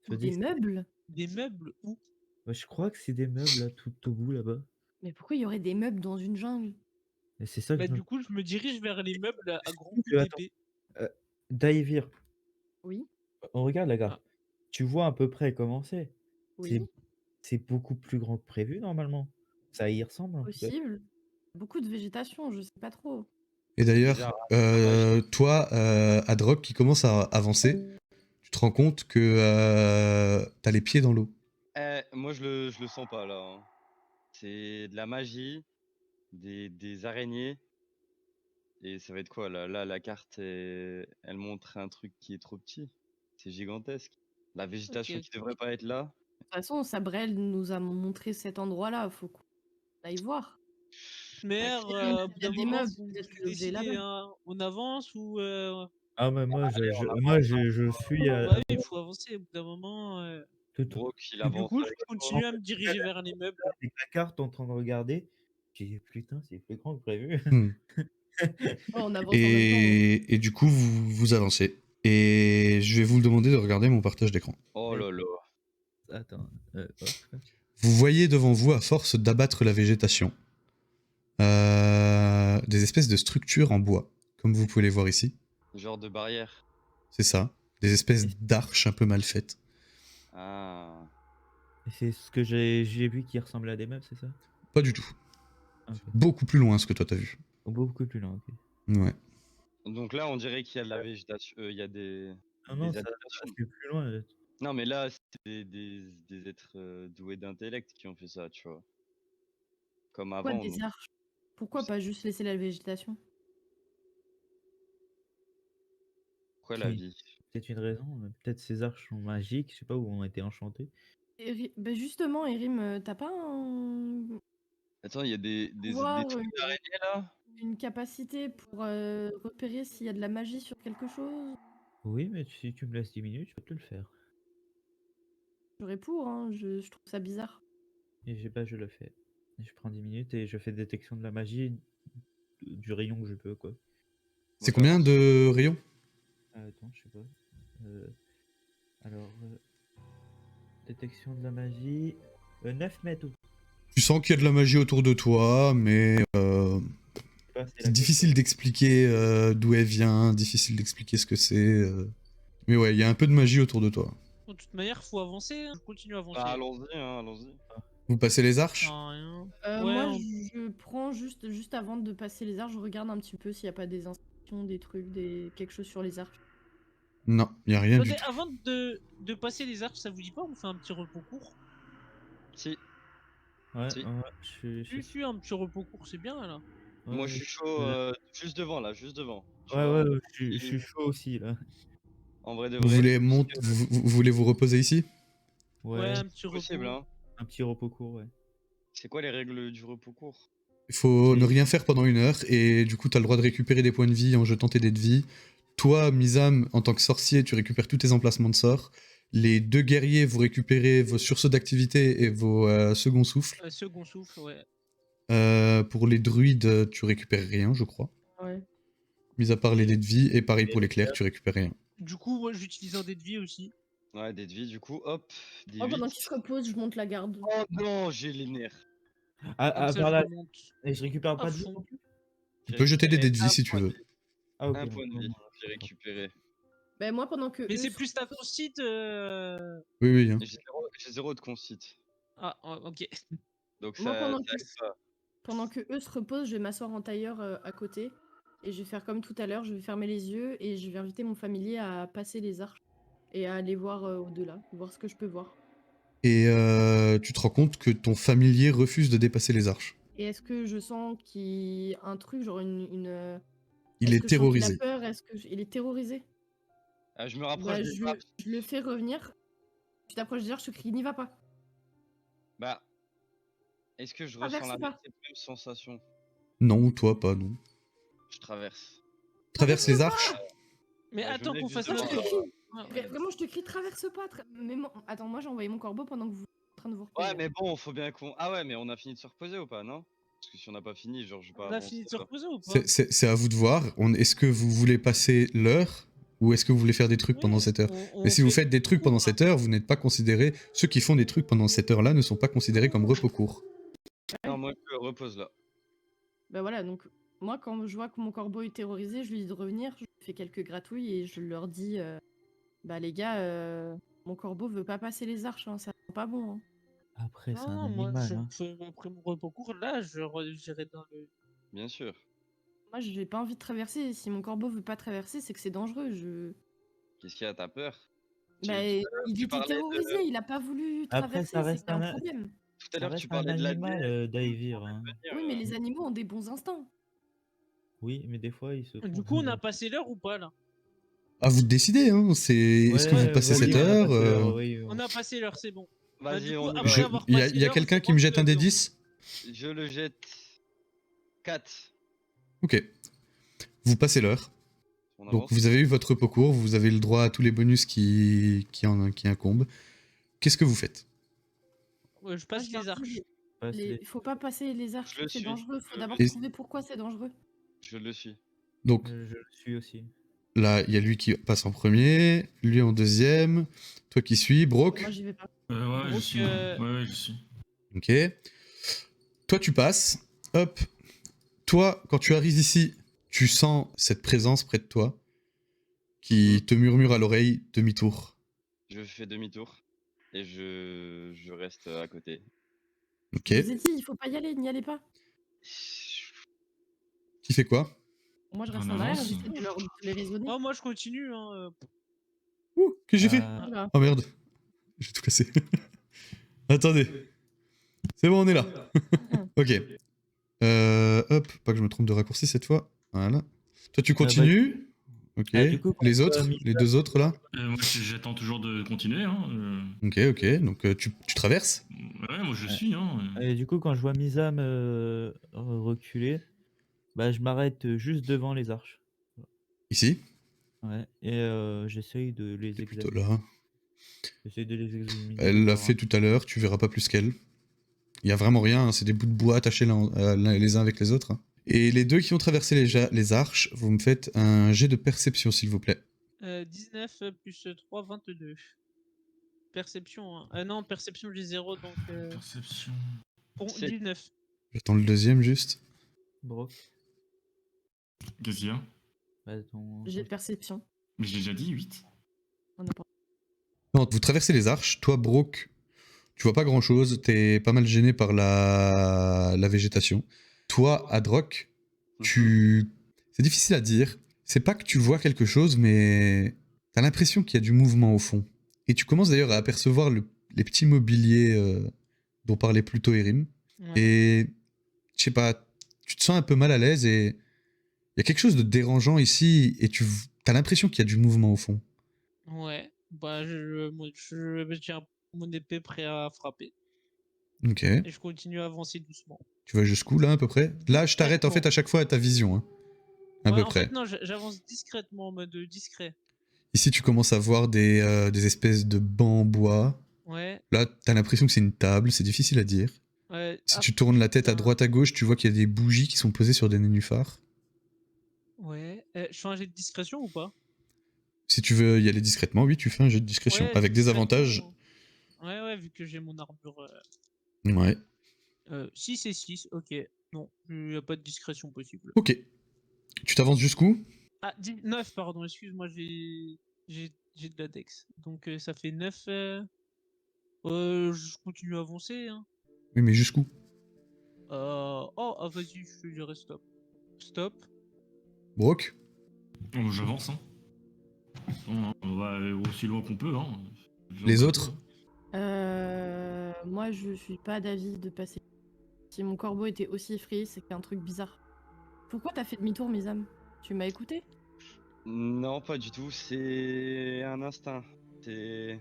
Je Des dis, meubles? Des meubles où? bah, je crois que c'est des meubles là, tout au bout là-bas. Mais pourquoi il y aurait des meubles dans une jungle? Et c'est ça que Bah je me... du coup, je me dirige vers les meubles à grands coups Attends. d'épée. Daivir, Oui, on regarde la carte. Ah. Tu vois à peu près comment c'est. oui, C'est beaucoup plus grand que prévu normalement. Ça y ressemble en tout cas. possible. Beaucoup de végétation, je sais pas trop. Et d'ailleurs, Bizarre. toi, Adrock, qui commence à avancer, tu te rends compte que t'as les pieds dans l'eau. Moi, je le sens pas là, hein. C'est de la magie, des araignées. Et ça va être quoi là? Là, la carte, elle montre un truc qui est trop petit. C'est gigantesque. La végétation Ok, qui devrait pas être là. De toute façon, Sabrel nous a montré cet endroit-là, faut qu'on aille voir. Mais Ouais, au bout Il y a d'un des moment, meubles, vous peut-être que vous l'objet est décidez, là-bas. hein, on avance ou Ah mais moi je suis bah oui, il faut avancer au bout d'un moment. tout Brooke, il Et du avance coup, je avec continue à me diriger vers les meubles. avec la carte en train de regarder. J'ai dit putain, c'est plus grand que prévu. Hmm. Oh, on avance en même temps. Et du coup, vous avancez. Et je vais vous demander de regarder mon partage d'écran. Oh là là. Attends. Hop. Vous voyez devant vous, à force d'abattre la végétation, des espèces de structures en bois, comme vous pouvez les voir ici. Genre de barrière. C'est ça. Des espèces d'arches un peu mal faites. Ah. Et c'est ce que j'ai vu qui ressemblait à des meubles, c'est ça? Pas du tout. Ok. Beaucoup plus loin ce que toi t'as vu. Beaucoup plus loin, ok. Ouais. Donc là, on dirait qu'il y a de la végétation. Il y a des. Non, des ça habitations. c'est plus loin. Non, mais là, c'est des êtres doués d'intellect qui ont fait ça, tu vois. Comme Pourquoi avant. des donc. arches? Pourquoi pas juste laisser la végétation? Pourquoi la Ok. vie? Peut-être une raison. Peut-être ces arches sont magiques, je sais pas, où ont été enchantées. Bah justement, Erim, t'as pas Attends, il y a des pouvoir, trucs d'araignées là? une capacité pour repérer s'il y a de la magie sur quelque chose? Oui, mais si tu me laisses 10 minutes, je peux te le faire. J'aurais pour, hein, je trouve ça bizarre. Et je le fais. Je prends 10 minutes et je fais détection de la magie du rayon que je peux, quoi. C'est Moi, combien j'avance. de rayons? Attends, je sais pas. Alors, détection de la magie. 9 mètres. Tu sens qu'il y a de la magie autour de toi, mais c'est difficile d'expliquer d'où elle vient, difficile d'expliquer ce que c'est. Mais ouais, il y a un peu de magie autour de toi. De toute manière, faut avancer. Je continue à avancer. Bah, allons-y, hein, allons-y. Vous passez les arches? Ah, rien. Moi, on- je prends juste avant de passer les arches, je regarde un petit peu s'il n'y a pas des inscriptions, des trucs, quelque chose sur les arches. Non, il y a rien du Attendez, tout. avant de passer les arches, ça vous dit pas on fait un petit repos court? Si, Ouais, Si. ouais, je Si, un petit repos court, c'est bien là. moi je suis chaud juste devant là, juste devant. Tu Ouais, vois, ouais, je suis chaud aussi là. En vrai de Vous vrai. voulez, vous voulez vous reposer ici? Ouais, un petit c'est possible, repos. hein. Un petit repos court, ouais. C'est quoi les règles du repos court? Il faut C'est- ne rien faire pendant 1 heure, et du coup, t'as le droit de récupérer des points de vie en jetant tes dés de vie. Toi, Mizam, en tant que sorcier, tu récupères tous tes emplacements de sorts. Les 2 guerriers, vous récupérez vos sursauts d'activité et vos seconds souffles. Second souffle, ouais. Pour les druides, tu récupères rien, je crois. Ouais. Mis à part les dés de vie, et pareil pour les clercs, tu récupères rien. Du coup, moi j'utilise un dé de vie aussi. Ouais, des vies, du coup, hop, Moi, pendant 18. qu'il se repose, je monte la garde. Oh non, j'ai les nerfs. Comme ça, par je là. remonte Et je récupère à pas de vie fond. non plus. Tu peux jeter des dés de récupéré vie si tu un veux. point de vie. Ah, ok. Un point de donc, vie, non, j'ai récupéré. Ben, moi, pendant que. Mais eux c'est se- plus ta concite. Oui, oui. Hein. Et j'ai 0 de concite. Ah, ok. Donc Moi, ça pendant aide pas. Pendant que eux se reposent, je vais m'asseoir en tailleur à côté. Et je vais faire comme tout à l'heure, je vais fermer les yeux et je vais inviter mon familier à passer les arches et à aller voir au-delà, voir ce que je peux voir. Et tu te rends compte que ton familier refuse de dépasser les arches. Et est-ce que je sens qu'il y a un truc, genre Il est-ce est que je sens qu'il a terrorisé. peur? Est-ce qu'il est terrorisé? Je me rapproche Bah, des arches. je le fais revenir. Tu t'approches des arches, je te crie, n'y va pas. Bah, est-ce que je ressens Traverse la pas. même sensation? Non, toi pas, non. Je traverse. Traverse les arches. Mais Bah, je attends venais qu'on fasse Non, le je te justement. tour. crie. Vraiment, je te crie, traverse pas. Attends, moi j'ai envoyé mon corbeau pendant que vous êtes en train de vous reposer. Ouais, mais bon, faut bien qu'on. Ah ouais, mais on a fini de se reposer ou pas, non? Parce que si on n'a pas fini, genre, je vais pas On a avancer. fini de se là. reposer ou pas? C'est à vous de voir. Est-ce que vous voulez passer l'heure ou est-ce que vous voulez faire des trucs Oui, pendant cette heure? on Mais si vous fait faites des trucs pendant court, cette heure, vous n'êtes pas considérés. Ceux qui font des trucs pendant cette heure-là ne sont pas considérés comme repos court. Non, moi, je repose là. Bah voilà, donc moi quand je vois que mon corbeau est terrorisé, je lui dis de revenir, je fais quelques gratouilles et je leur dis bah les gars, mon corbeau veut pas passer les arches, hein, ça sent pas bon. Hein. Après, c'est un Non, moi, animal. je Hein. fais après mon repos court. Là, j'irai dans le. Bien sûr. Moi j'ai pas envie de traverser, si mon corbeau veut pas traverser, c'est que c'est dangereux. Qu'est-ce qu'il y a? T'as peur? Bah, Tu il était parlais de- terrorisé, il a pas voulu Après, traverser, ça c'est reste qu'il y a un un- problème. Tout à Ça l'heure, tu reste un parlais de la animal, guerre. Daivir. Hein. Oui, mais les animaux ont des bons instincts. Oui, mais des fois, ils se Du trouvent- coup, on a passé l'heure ou pas là? Ah, vous décidez, hein. Est-ce que Ouais, vous passez vas-y, cette on a heure passé l'heure, oui, On a passé l'heure, c'est bon. Vas-y, du coup, on y après va. avoir Il y a, passé il y a l'heure, quelqu'un je qui me pense jette un que des on- 10? Je le jette. 4. Ok. Vous passez l'heure. On Donc avance. vous avez eu votre repos court, vous avez le droit à tous les bonus qui incombent. Qu'est-ce que vous faites? Ouais, je passe Moi, je les leur arches. dis, Passe les- faut pas passer les arches, Je le c'est suis. dangereux. Faut d'abord Et- trouver pourquoi c'est dangereux. Je le suis. Donc Je le suis aussi. là, il y a lui qui passe en premier, lui en deuxième, toi qui suis, Brock. Moi j'y vais pas. Ouais, je Donc, suis. Ouais, je suis. Ok. Toi, tu passes. Hop. Toi, quand tu arrives ici, tu sens cette présence près de toi qui te murmure à l'oreille demi-tour. Je fais demi-tour. Et je reste à côté. Ok. Je vous ai dit, il faut pas y aller, n'y allez pas. Qui fait quoi? Moi je On reste en arrière, avance. j'essaie de les raisonner. Oh, moi, je continue. Hein. Ouh, qu'est-ce que j'ai fait? Voilà. Oh merde. J'ai tout cassé. Attendez. C'est bon, on est là. Ok. Hop, pas que je me trompe de raccourci cette fois. Voilà. Toi, tu continues. Ok. du coup, Les quand, autres, les deux autres là. Moi, j'attends toujours de continuer. Hein. Ok, ok. Donc tu traverses. Ouais, moi, je suis. Hein. Et du coup, quand je vois Misam reculer, bah, je m'arrête juste devant les arches. Ici. Ouais. Et j'essaye de les T'es plutôt examiner. là. J'essaye de les examiner. Elle l'a voir fait tout à l'heure. Tu verras pas plus qu'elle. Il y a vraiment rien. Hein, c'est des bouts de bois attachés les uns avec les autres. Hein. Et les deux qui ont traversé les arches, vous me faites un jet de perception, s'il vous plaît. 19 plus 3, 22. Perception. Hein. Non, perception, j'ai 0, donc. Perception. Bon, C'est- 19. J'attends le deuxième juste. Brock. Qu'est-ce qu'il y a? Bah, ton- J'ai de perception. Mais j'ai déjà dit 8. On a pas- Non, vous traversez les arches. Toi, Brock, tu vois pas grand-chose. T'es pas mal gêné par la végétation. Toi, Adrock, c'est difficile à dire. C'est pas que tu vois quelque chose, mais t'as l'impression qu'il y a du mouvement au fond. Et tu commences d'ailleurs à apercevoir les petits mobiliers dont parlait plus tôt Erim. Ouais. Et je sais pas, tu te sens un peu mal à l'aise et il y a quelque chose de dérangeant ici et tu as l'impression qu'il y a du mouvement au fond. Ouais. Bah, je tiens mon épée prêt à frapper. Ok. Et je continue à avancer doucement. Tu vas jusqu'où là à peu près? Là, je t'arrête en fait à chaque fois à ta vision. Hein. À Ouais, peu en près. fait, non, j'avance discrètement en mode discret. Ici, tu commences à voir des espèces de bancs en bois. Ouais, Là, t'as l'impression que c'est une table, c'est difficile à dire. ouais. Si Ah, tu tournes la tête à putain. droite à gauche, tu vois qu'il y a des bougies qui sont posées sur des nénuphars. Ouais. Je fais un jet de discrétion ou pas? Si tu veux y aller discrètement, oui, tu fais un jeu de discrétion. Ouais, Avec des avantages. discrètement. Ouais, ouais, vu que j'ai mon armure. Ouais. 6 et 6, ok. Non, il n'y a pas de discrétion possible. Ok. Tu t'avances jusqu'où? Ah, 9, pardon, excuse-moi, j'ai de la dex. Donc ça fait 9. Je continue à avancer. Hein. Oui, mais jusqu'où? Vas-y, je te dirai stop. Stop. Brock? Oh, j'avance, hein. On va aller aussi loin qu'on peut, hein. Les autres? Moi, je suis pas d'avis de passer. Si mon corbeau était aussi free, c'est qu'il y a un truc bizarre. Pourquoi t'as fait demi-tour, Misam? Tu m'as écouté? Non, pas du tout, c'est un instinct. C'est.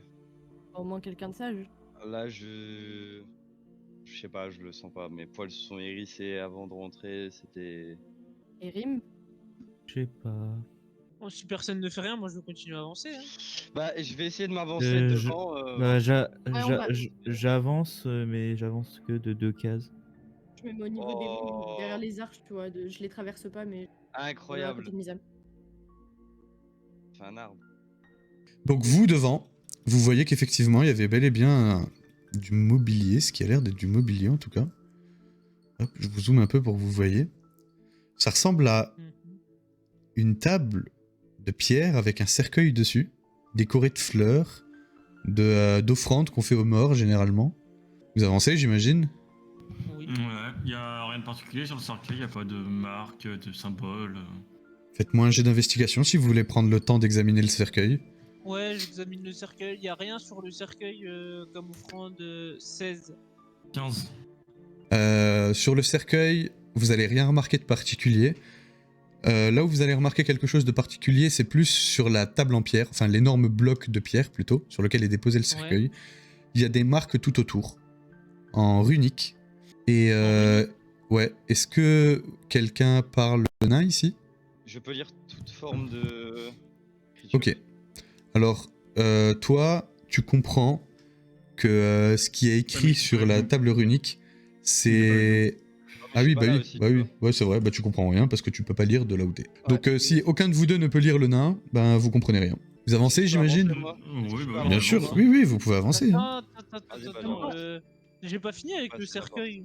Au moins quelqu'un de sage. Là, je sais pas, je le sens pas. Mes poils se sont hérissés avant de rentrer, c'était. Et Rim? Je sais pas. Bon, si personne ne fait rien, moi je vais continuer à avancer. Hein. Bah, je vais essayer de m'avancer Je- devant. Bah, on va- j'avance, mais j'avance que de 2 cases. Je me mets au niveau des Oh. Rims, derrière les arches, tu vois. Je les traverse pas, mais. Voilà, à Incroyable. côté de Misam. C'est un arbre. Donc vous, devant, vous voyez qu'effectivement, il y avait bel et bien du mobilier, ce qui a l'air d'être du mobilier en tout cas. Hop, je vous zoome un peu pour que vous voyez. Ça ressemble à Mhm. une table de pierre avec un cercueil dessus, décoré de fleurs, d'offrandes qu'on fait aux morts généralement. Vous avancez, j'imagine? Oui. Ouais, y a rien de particulier sur le cercueil, y a pas de marque, de symbole. Faites-moi un jet d'investigation si vous voulez prendre le temps d'examiner le cercueil. Ouais, j'examine le cercueil. Il n'y a rien sur le cercueil comme offrande 16. 15. Sur le cercueil, vous allez rien remarquer de particulier. Là où vous allez remarquer quelque chose de particulier, c'est plus sur la table en pierre, enfin l'énorme bloc de pierre plutôt, sur lequel est déposé le cercueil. Il y a des marques tout autour, en runique. Et ouais, est-ce que quelqu'un parle le nain ici? Je peux lire toute forme de. Ok. Alors, toi, tu comprends que ce qui est écrit sur la table runique, c'est... Ah oui, bah oui, ouais, c'est vrai, bah tu comprends rien parce que tu peux pas lire de là où t'es. Donc si aucun de vous deux ne peut lire le nain, ben vous comprenez rien. Vous avancez, j'imagine? Oui, bah, Bien sûr, oui, vous pouvez avancer. Hein. Attends, j'ai pas fini avec le cercueil.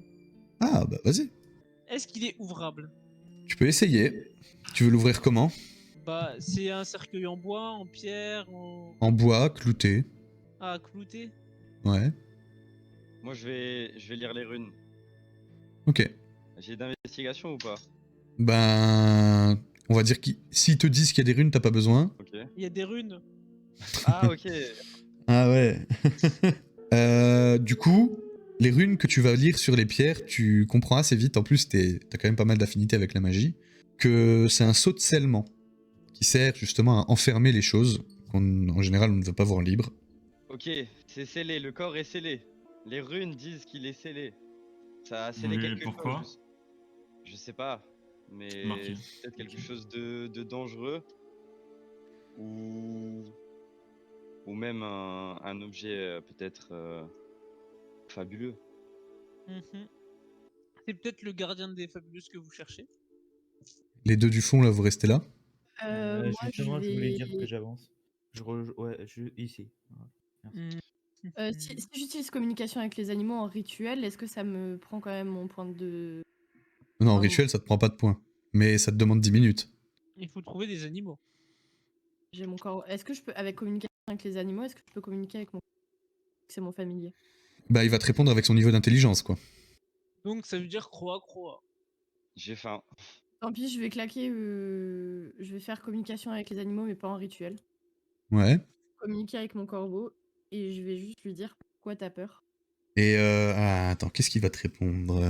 Ah bah vas-y. Est-ce qu'il est ouvrable? Tu peux essayer. Tu veux l'ouvrir comment? Bah, c'est un cercueil en bois, en pierre, En bois, clouté. Ah, clouté. Ouais. Moi, je vais lire les runes. Ok. J'ai d'investigation ou pas? Ben... On va dire que s'ils te disent qu'il y a des runes, t'as pas besoin. Ok. Il y a des runes. Ah, ok. Ah ouais. Du coup, les runes que tu vas lire sur les pierres, tu comprends assez vite, en plus t'as quand même pas mal d'affinité avec la magie, que c'est un sceau de scellement qui sert justement à enfermer les choses qu'en général on ne veut pas voir libres. Ok, c'est scellé, le corps est scellé. Les runes disent qu'il est scellé. Ça a scellé Mais quelque pourquoi chose. Je sais pas, mais Marqué. c'est peut-être quelque chose de dangereux. Ou même un objet peut-être fabuleux. Mhm. C'est peut-être le gardien des fabuleuses que vous cherchez. Les deux du fond, là, vous restez là. Moi, Justement, je voulais dire que vais- j'avance. Ici. Voilà. Merci. Si j'utilise communication avec les animaux en rituel, est-ce que ça me prend quand même mon point de... Non, en Bravo. rituel, ça te prend pas de points. Mais ça te demande 10 minutes. Il faut trouver des animaux. J'ai mon corps... Est-ce que je peux, avec communication avec les animaux, est-ce que je peux communiquer avec mon... C'est mon familier. Bah, il va te répondre avec son niveau d'intelligence, quoi. Donc ça veut dire croix. J'ai faim. Tant pis, je vais claquer... Je vais faire communication avec les animaux, mais pas en rituel. Ouais. Communiquer avec mon corbeau, et je vais juste lui dire pourquoi t'as peur. Et attends, qu'est-ce qu'il va te répondre?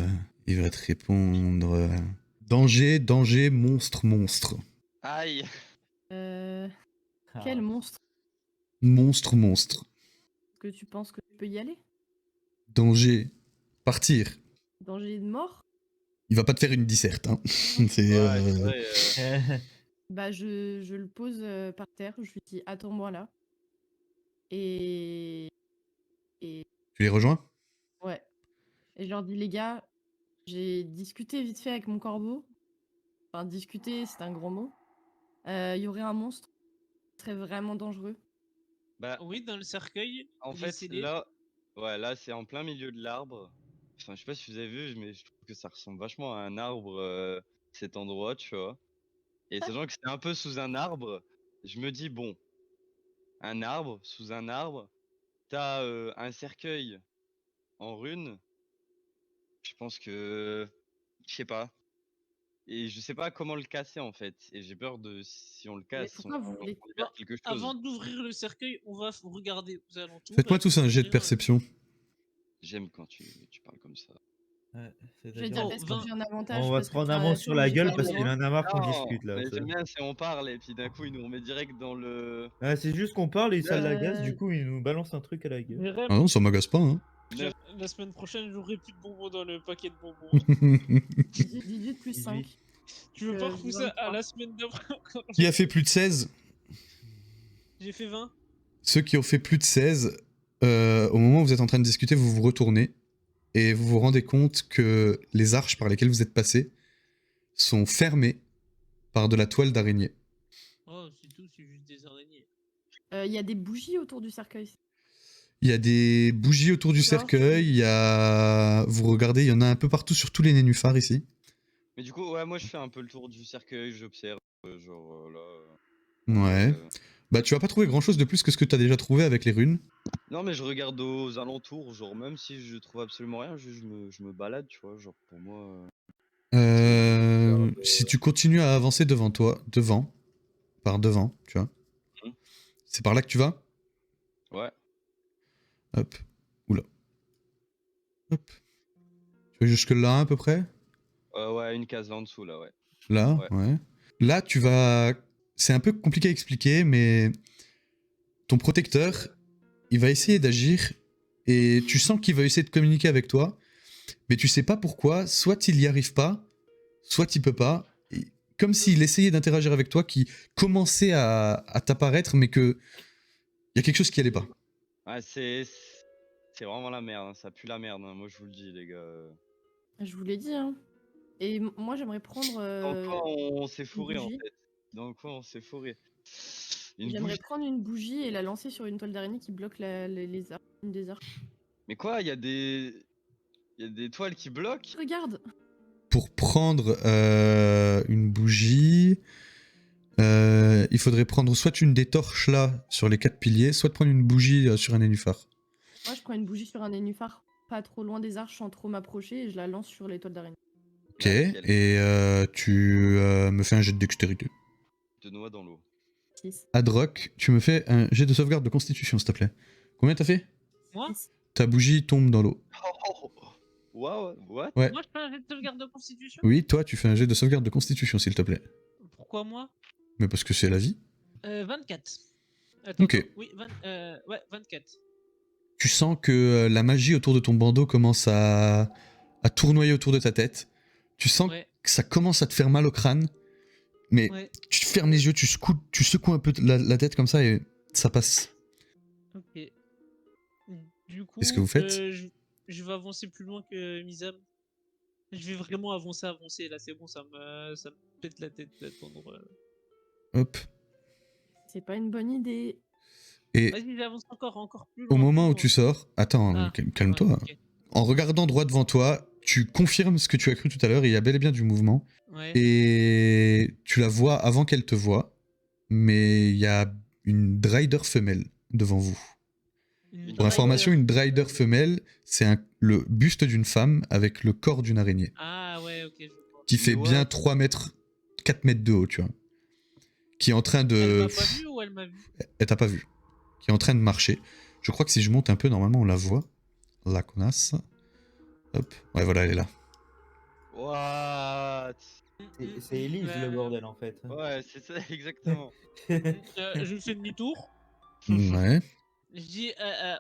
Il va te répondre... Danger, monstre. Aïe. Quel monstre? Monstre. Est-ce que tu penses que tu peux y aller? Danger. Partir. Danger de mort? Il va pas te faire une disserte, hein. C'est... Ouais, c'est vrai, Bah, je le pose par terre, je lui dis attends-moi là. Et Tu les rejoins? ouais. Et je leur dis les gars, j'ai discuté vite fait avec mon corbeau. Enfin, discuter, c'est un grand mot. Il y aurait un monstre qui serait vraiment dangereux. Bah, Oui, dans le cercueil, en il est fait, scellé. là, ouais, là, c'est en plein milieu de l'arbre. Enfin, je sais pas si vous avez vu, mais je trouve que ça ressemble vachement à un arbre, cet endroit, tu vois. Et sachant que c'est un peu sous un arbre, je me dis, bon, un arbre, sous un arbre, t'as un cercueil en runes. Je pense que, je sais pas. Et je sais pas comment le casser en fait. Et j'ai peur de si on le Mais casse, pourquoi vous voulez... on perd quelque chose. Avant d'ouvrir le cercueil, on va regarder aux alentours. Faites-moi et tous un jet de découvrir, perception. J'aime quand tu parles comme ça. Ouais, Je vais c'est-à-dire, dire Oh, parce que 20. j'ai un avantage. on va parce se que prendre tu un as mot sur tour, la j'ai gueule pas parce qu'il besoin. en a marre qu'on Non, discute là. mais ça. j'aime bien si on parle et puis d'un coup il nous remet direct dans le. Ah, c'est juste qu'on parle et ça l'agace, Euh, du coup il nous balance un truc à la gueule. Jérém, Ah non, ça m'agace pas, hein. la semaine prochaine, j'aurai plus de bonbons dans le paquet de bonbons. 18 plus 5. 18. Tu veux pas j'ai repousser à 23. la semaine d'après? Qui a fait plus de 16? J'ai fait 20. Ceux qui ont fait plus de 16, au moment où vous êtes en train de discuter, vous vous retournez et vous vous rendez compte que les arches par lesquelles vous êtes passés sont fermées par de la toile d'araignée. Oh, c'est tout, c'est juste des araignées. Il y a des bougies autour du cercueil. Il y a des bougies autour du D'accord. cercueil, il y a... Vous regardez, il y en a un peu partout sur tous les nénuphars ici. Mais du coup, ouais, moi je fais un peu le tour du cercueil, j'observe, genre là. Ouais. Bah tu vas pas trouver grand chose de plus que ce que tu as déjà trouvé avec les runes. Non, mais je regarde aux alentours, genre même si je trouve absolument rien, juste je me balade, tu vois, genre pour moi. Si tu continues à avancer devant toi, par devant, tu vois. Mhm. C'est par là que tu vas? Ouais. Hop. Oula. Hop. Tu vas jusque là à peu près? Ouais, une case là en dessous, là, ouais. Là, Ouais. ouais. Là, tu vas... C'est un peu compliqué à expliquer, mais ton protecteur, il va essayer d'agir et tu sens qu'il va essayer de communiquer avec toi, mais tu sais pas pourquoi, soit il y arrive pas, soit il peut pas. Et comme s'il essayait d'interagir avec toi, qui commençait à t'apparaître, mais que il y a quelque chose qui allait pas. Ouais, c'est vraiment la merde, hein, ça pue la merde, hein, moi je vous le dis, les gars. Je vous l'ai dit, hein. Et moi, j'aimerais prendre. Dans quoi on s'est fourré en bougie. fait? Dans quoi on s'est fourré? Une J'aimerais bougie. prendre une bougie et la lancer sur une toile d'araignée qui bloque une des arches. Mais quoi, il y a des toiles qui bloquent? Regarde! Pour prendre une bougie, il faudrait prendre soit une des torches là sur les 4 piliers, soit prendre une bougie sur un nénuphar. Moi, je prends une bougie sur un nénuphar, pas trop loin des arches sans trop m'approcher, et je la lance sur les toiles d'araignée. Ok, et tu me fais un jet de dextérité. Te noie dans l'eau. 6. Adroc, tu me fais un jet de sauvegarde de constitution, s'il te plaît. Combien t'as fait? Moi? Ta bougie tombe dans l'eau. Waouh, what? Ouais. Moi, je fais un jet de sauvegarde de constitution? Oui, toi, tu fais un jet de sauvegarde de constitution, s'il te plaît. Pourquoi moi? Mais parce que c'est la vie. 24. Attends, Ok. attends, oui, ouais, 24. Tu sens que la magie autour de ton bandeau commence à tournoyer autour de ta tête. Tu sens Ouais. que ça commence à te faire mal au crâne. Mais Ouais. tu fermes les yeux, tu secoues un peu la tête comme ça et ça passe. Ok. Du coup, Qu'est-ce que vous faites? Je vais avancer plus loin que Misam. Je vais vraiment avancer. Là, c'est bon, ça me pète la tête d'attendre. Hop. C'est pas une bonne idée. Et Vas-y, j'avance encore plus au loin. moment où plus tu sors, attends, Ah, calme-toi. loin. Ok. En regardant droit devant toi, tu confirmes ce que tu as cru tout à l'heure, il y a bel et bien du mouvement. Ouais. Et tu la vois avant qu'elle te voie, mais il y a une Drider femelle devant vous. Pour information, une Drider femelle, c'est le buste d'une femme avec le corps d'une araignée. Ah ouais, ok, je vois. Qui fait Ouais. bien 3 mètres, 4 mètres de haut, tu vois. Qui est en train de... Elle m'a pas vu ou elle m'a vu? Elle t'a pas vu. Qui est en train de marcher. Je crois que si je monte un peu, normalement, on la voit. La connasse. Hop. Ouais, voilà, elle est là. What? C'est Elise le bordel en fait. Ouais, c'est ça, exactement. Je fais demi-tour. Ouais. Je dis,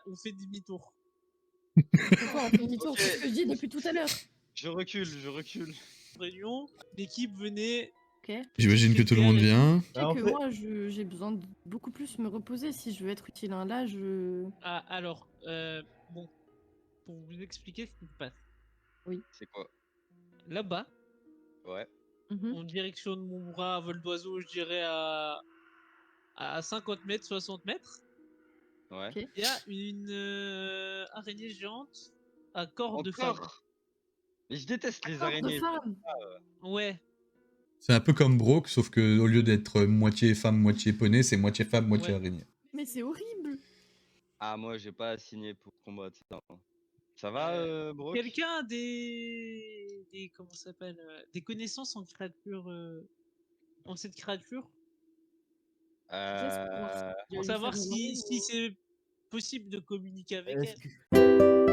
on fait demi-tour. Pourquoi on fait demi-tour? C'est ce que je dis depuis tout à l'heure. Je recule. Réunion, l'équipe venait Ok. J'imagine que tout le monde vient. Tu sais Bah, en que fait- moi, j'ai besoin de beaucoup plus me reposer. Si je veux être utile à un là, je... Ah, alors, bon, pour vous expliquer ce qui se passe. C'est quoi? Là-bas, Ouais. Mhm. en direction de mon bras à vol d'oiseau, je dirais à 50 mètres, 60 mètres, Ouais. Ok. il y a une araignée géante à corps de femme. Encore? Mais je déteste les Corps de araignées. femme. Ouais, C'est un peu comme Broke, sauf que au lieu d'être moitié femme, moitié poney, c'est moitié femme, moitié Ouais. araignée. Mais c'est horrible. Ah, moi, j'ai pas signé pour combattre ça. Ça va, Brock? quelqu'un a des comment ça s'appelle des connaissances en créature, en cette créature, Euh... pour savoir si c'est possible de communiquer avec Est-ce elle. que-